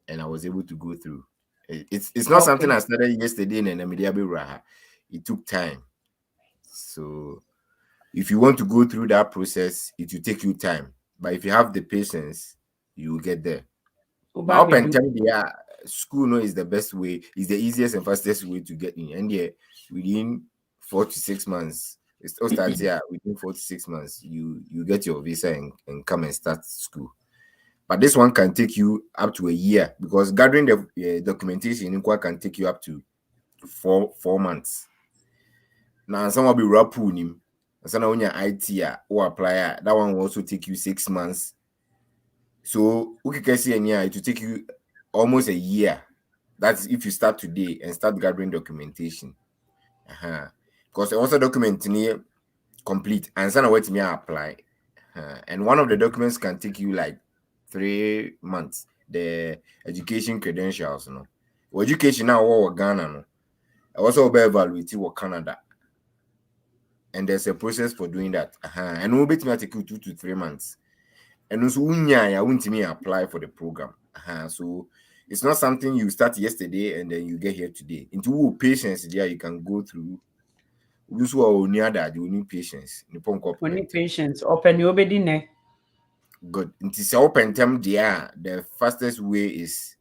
and I was able to go through. It's not something I started yesterday and immediately. It took time. So if you want to go through that process, it will take you time. But if you have the patience, you will get there. School is the best way, is the easiest and fastest way to get in. And within 4 to 6 months, it all starts here. Within 4 to 6 months, you get your visa and come and start school. But this one can take you up to a year because gathering the documentation in can take you up to 4 months. Now some will be rapu him. Some on your IT or apply that one will also take you 6 months. So we can see it will take you almost a year. That's if you start today and start gathering documentation. Because also document near complete and send away to me apply. And one of the documents can take you like 3 months. The education credentials, education now or Ghana, also be evaluated or Canada. And there's a process for doing that. And we'll be take you 2 to 3 months. And also I won't me apply for the program. So it's not something you start yesterday and then you get here today. Into patience, you can go through This one near that you need patience. Only patience. Open your bed in. Good. It's open term there. The fastest way is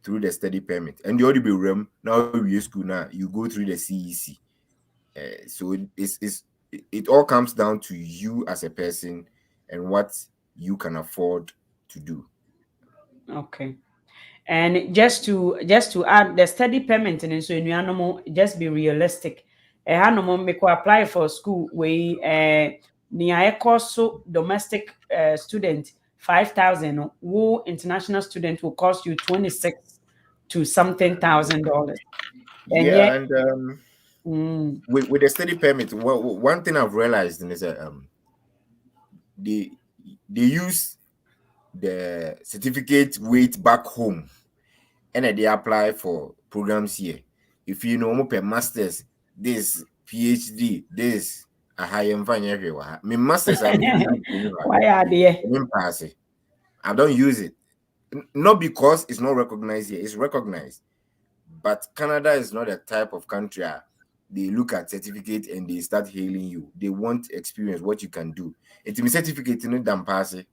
through the study permit. And you already be room now. You school now. You go through the CEC. So it all comes down to you as a person and what you can afford to do. Okay. And just to add the study permit and so in animal, just be realistic. A animal make apply for school we near cost domestic student 5,000. Who international student will cost you 26 to something $1,000. And Yeah, yet and with the study permit, one thing I've realized is that they use the certificate weight back home and they apply for programs here. If you know per masters, this PhD, this a high environment. My masters I mean why are they? I don't use it. Not because it's not recognized here, it's recognized. But Canada is not a type of country they look at certificate and they start hailing you. They want experience, what you can do. It's a certificate in it than pass it.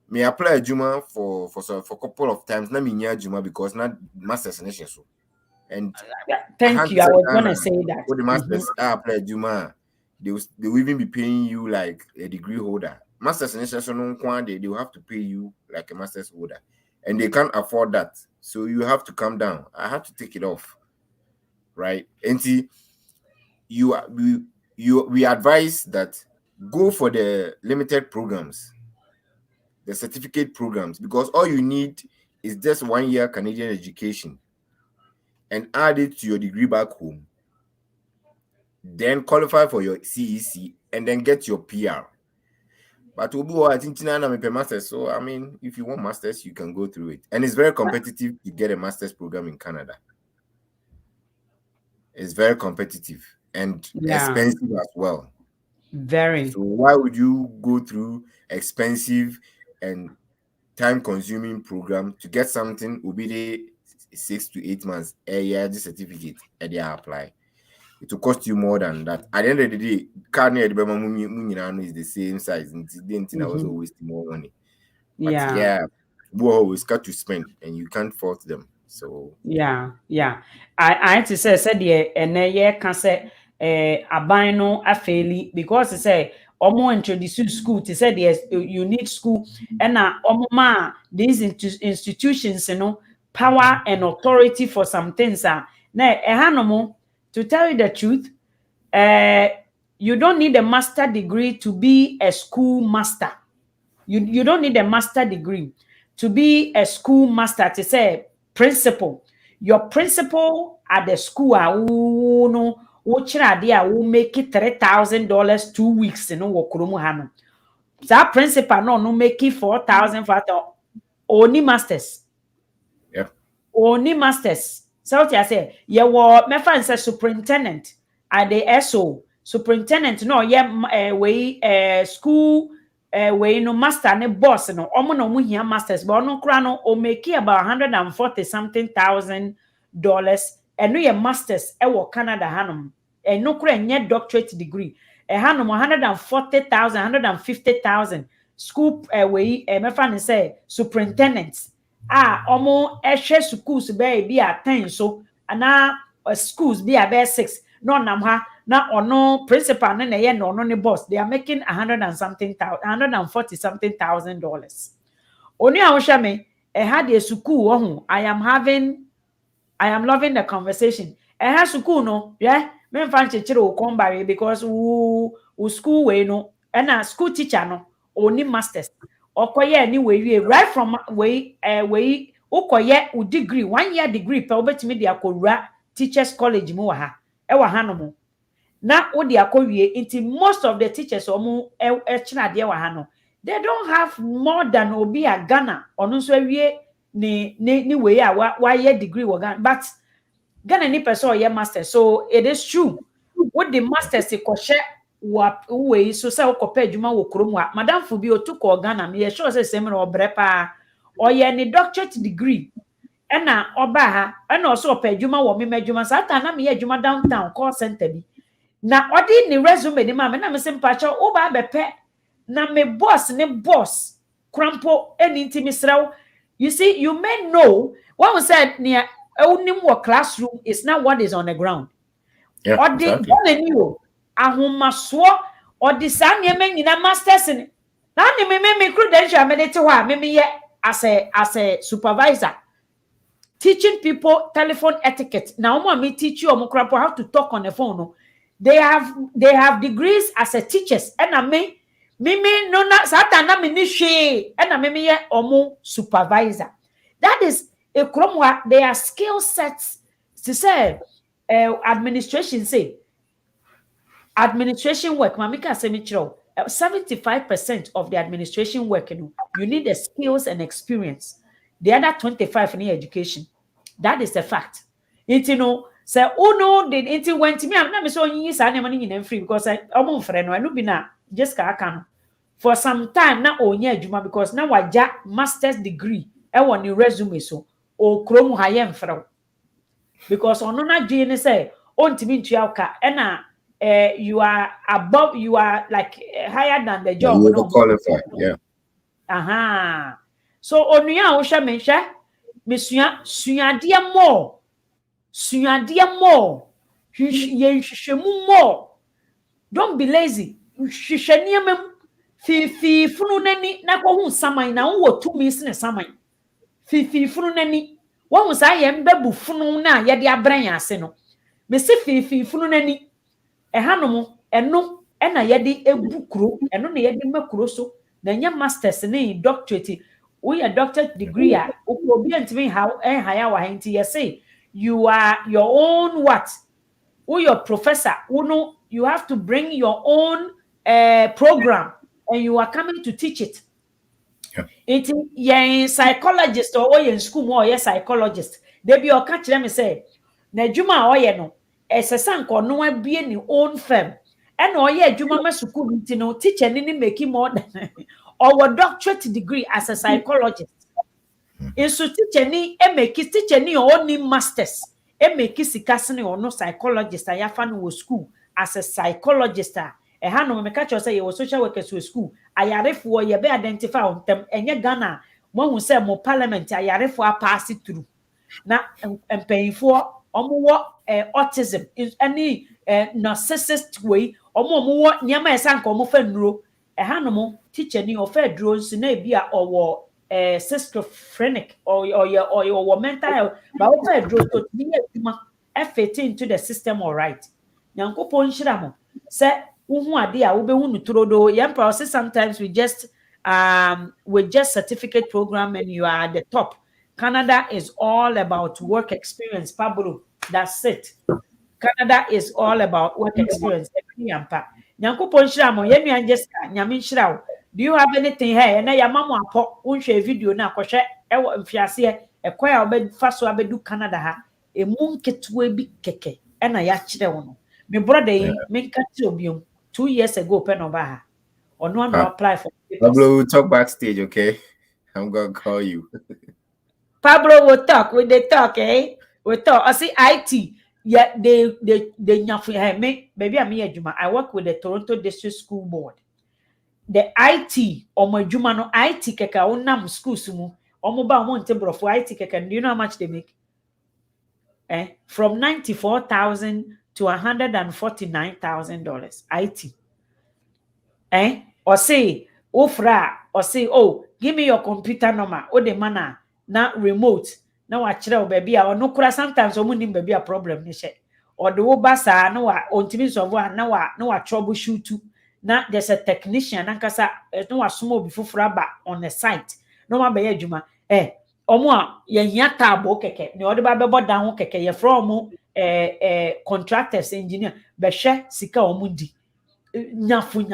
Me apply Juma for a couple of times. Na me Juma because not master's nation so. And Thank you. I was gonna say that. For the masters, I apply Juma. They will even be paying you like a degree holder. Masters nation so no they will have to pay you like a master's holder, and they can't afford that. So you have to come down. I have to take it off, right? And see, we advise that go for the limited programs, the certificate programs, because all you need is just 1 year Canadian education and add it to your degree back home. Then qualify for your CEC and then get your PR. But I think I'm a master's. So I mean, if you want masters, you can go through it. And it's very competitive to get a master's program in Canada. It's very competitive and expensive as well. Very. So why would you go through expensive and time-consuming program to get something will be the 6 to 8 months a year certificate and they apply? It will cost you more than that. At the end of the day, car near the is the same size, and didn't also waste more money. But we always got to spend, and you can't fault them. So I to say said the and can say aban no afeli because say omo introduce school to say yes you need school and omo these institutions power and authority for some things na ehanomo to tell you the truth you don't need a master degree to be a school master. You don't need a master degree to be a school master to say principal. Your principal at the school no will make it $3,000 2 weeks wokromu hano. That principal no make it 4,000 for only masters. Yeah. Only masters. So what I say, my friend says superintendent at the SO. Superintendent no school we no master ne boss no omo no here masters but no kra no o make about 140 something $1,000 and no masters e wo Canada hanum and no kra nye doctorate degree hanum 140,000 150,000 school we me fan say superintendent omo ehwe schools be 10 so ana schools be 6 no nam ha na ono principal na ye no ne boss they are making 100 and something thousand 140 something $1,000 oni a wo hwe me had a school I am loving the conversation had school no me fan chechire o kombare because wo school we no na school teacher no oni masters okoye ani we right from we ukoye u degree 1 year degree pe obetimi dia akowura teachers college mu wa ha no na wo dia akowie into most of the teachers omo china de wa ha no they don't have more than obi a Ghana onu so awie ni we a wa ye degree wa Ghana but Ghana ni person ye master so it is true what the masters e kohye we so say okopa adwuma wo krom a madam fo bi otuko Ghana me sure say same na obrepa oye ni doctorate degree ena oba ha ena oso opa adwuma wo me adwuma sata na me adwuma downtown call center bi na odi ni resume ni ma me na me se mpacha wo ba bepe na me boss crampo any intimisraw. You see, you may know what was said near unim wo classroom is not what is on the ground. Yeah, Or the exactly. ahomaso or the san yemen in a masters in na me credential me to wa me as a supervisor teaching people telephone etiquette. Now me teach you how to talk on the phone. No? They have degrees as a teachers and I me no na sata na me ni hwe and I me omo supervisor. That is a kromwa their skill sets to say administration say administration work, Mamika Semichiro, 75% of the administration work, you need the skills and experience. The other 25 in education. That is the fact. Say, oh no, did it went to me. I'm not so years I'm free because I almost friend. I know be na just can for some time now. Oh yeah, Juma because now I jack master's degree. I want your resume so or chrome high for because on na Jane say on to me you are above, you are like higher than the job. You overqualified. Yeah. Aha. So onuya osha mensha mesua suadia more. Suadia more. Hwehwemu more. Don't be lazy. Hwehwenia mem fifi funu nani na ko hu saman na wo tumi sene saman. Fifi funu nani. Wo hu sa ye mbebu funu na ye de abran ase no. Me se fifi funu nani. Ehanom eno ena yedi ebukuro eno na yedi makuro so na nya masters ne doctorate we a doctorate degree a obi antimi how higher wa hinti you say you are your own what we your professor you have to bring your own program and you are coming to teach it. It yen psychologist or in school or yes psychologist they be or catch them say na juma oye no esesa nko no abie ni own firm and oye adwuma ma school nti no teacher ni make more than or doctorate degree as a psychologist. So teacher ni make teacher ni only masters make sikasene or no psychologist ayafa no school as a psychologist. Ha no me catch you say you social workers to school ayarefo ye be identify on them enye Ghana mo hu say mo parliament ayarefo a pass through na empayfo omo autism is any narcissist way omo nyama esanka omo fa nuro ha no mo teacher ni o fa duro nsi na bia owo schizophrenic or mental health but o fa duro to be aduma fit into the system all right nyankopon hira mo say uhu ade a wo be hu nutrodo yempa sometimes we just certificate program and you are at the top. Canada is all about work experience, Pablo. That's it. Canada is all about work experience. Do you have anything here? And your mama pop unshare video na kwhwe e mfiase e kwa ya obe faso abedu Canada ha e munketwe bi keke e na ya kire wono. Me brother yi me nkati obiom 2 years ago pen over ha. Ono no apply for papers. Pablo, we'll talk backstage, okay? I'm gonna call you. Pablo will talk. With the talk, eh? We talk. I see IT. Yeah, they me. Maybe I'm here, Juma. I work with the Toronto District School Board. The IT or my Juma no IT keka onam school sumu. Omo ba omo ntebro for IT keka. Do you know how much they make? From $94,000 to $149,000 IT. Or say, or say, oh, give me your computer number. Oh, the mana na remote. Na wa chira baby a no kura sometimes omo nim baby a problem ni she. Or the obasa na wa ontimi solve na wa troubleshoot. Na there's a technician na kasa no wa sumo bi fufura ba on the site. No ma be adwuma. Omo a ye hia tabo keke. Ne ode ba be boda ho keke ye from contractors engineer be hwe sika omo di. Nyafu.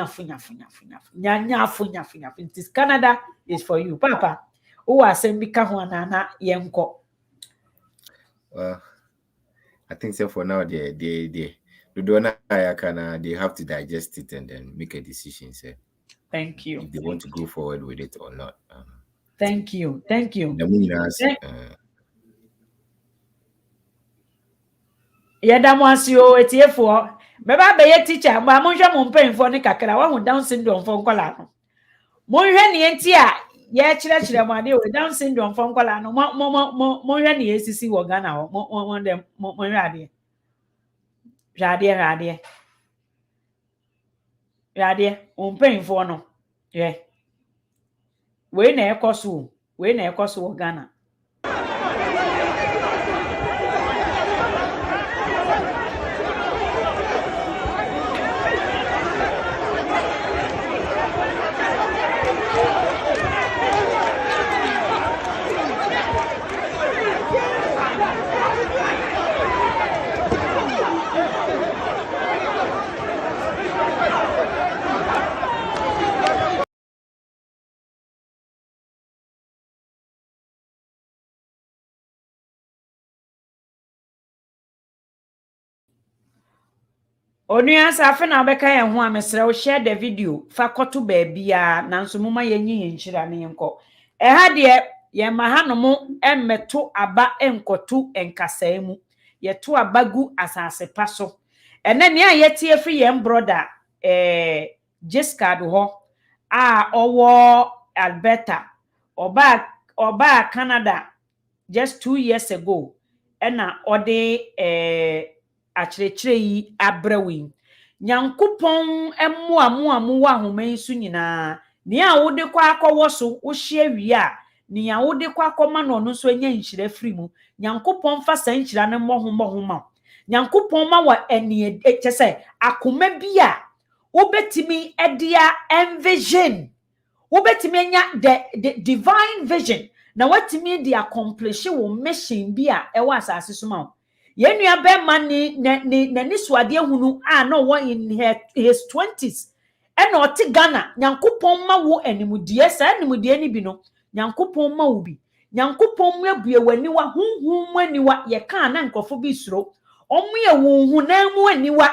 This Canada is for you, Papa. Who are saying na yenko? Well, I think so for now they have to digest it and then make a decision. Say, thank you. If they want to go forward with it or not. Thank you. Yadamasio etiefo Beba be ye teacher ba mo hwe mo mpemfo ne kakra wa hu Down syndrome fo nkola no. Mo hwe ne enti a ye kire mo ade we Down syndrome fo nkola no mo hwe ne esisi wo Ghana ho mo dem mo hwe ade. Rade o mpemfo no. Ye. We na ekoso wo Ghana. Onua safe na obeka ye ho amesre wo share the video fa koto ba bia nanso moma yenyi yenhyira ne yenko ha de ye mahanomo emmeto aba enkoto enkasai mu ye to abagu asase paso ene ne ayeti afi ye brother Giscard ho a owo Alberta oba Canada just 2 years ago ena ode akyerɛkyerɛ yi abrawi nyankopɔn emmoamu wa homan su nyina ne a wode kwa akɔwɔ so wo hye awie a ne a wode kwa akɔma no no so anya nhyira firi mu nyankopɔn fa san nhyira ne mmɔhoma nyankopɔn ma wa anie kyese akoma bi a wobetimi edia envision wobetimi anya the divine vision na watimi de accomplish wo mission bi a ɛwɔ asase so ma yenua bema ni suade hunu a no wo in his 20s ena oti Ghana nyankopon ma wo animudie sa animudie ni bi no nyankopon ma wo bi nyankopon mu abue waniwa hunhun mu aniwa ye kan na nkofo bi suro omu ye hunhun na mu aniwa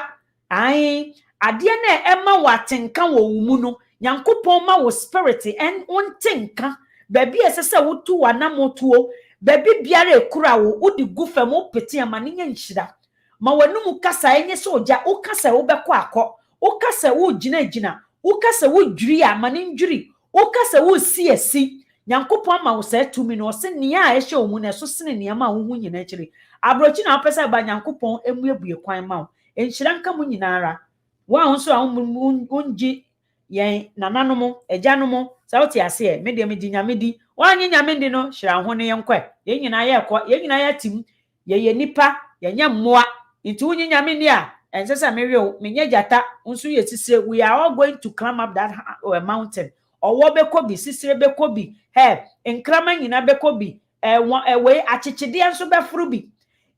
ai ade na ema watenka wo mu no nyankopon ma wo spirit en ontenka baby esese wotu wanamotuo baby biara ekura wo udi gufam opeti amane nya nhyira ma wanum kasa enye se oja wo kasa wo beko akọ wo kasa wo gina wo kasa wo dwiri amane ndwiri wo kasa wo siesi nyankopon ma wo sa tumi no se nia a ehye omu na so sene nia ma wo hu nyina kire abrochi na opesa ba nyankopon emuebue kwan ma wo enhyira nka mu nyina ara wa honso a unji yen nananom ejanom sa wote ase me de me di nyame di wanyi nyame di no hyira ho ne yenkwa ye nyina ye ekọ ye nyina ya tim ye nipa ye nya mmoa nti wunyi nyame ni a ensesa me we menye jata nso ye sisire we are all going to climb up that mountain owo bekobi sisire bekobi enkrama nyina bekobi we achichide nso befuru bi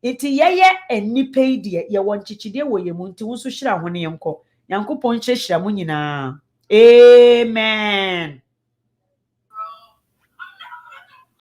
nti ye enipa ide ye won chichide wo ye mu nti nso hyira ho ne yenkọ yankopon hyira mu nyina amen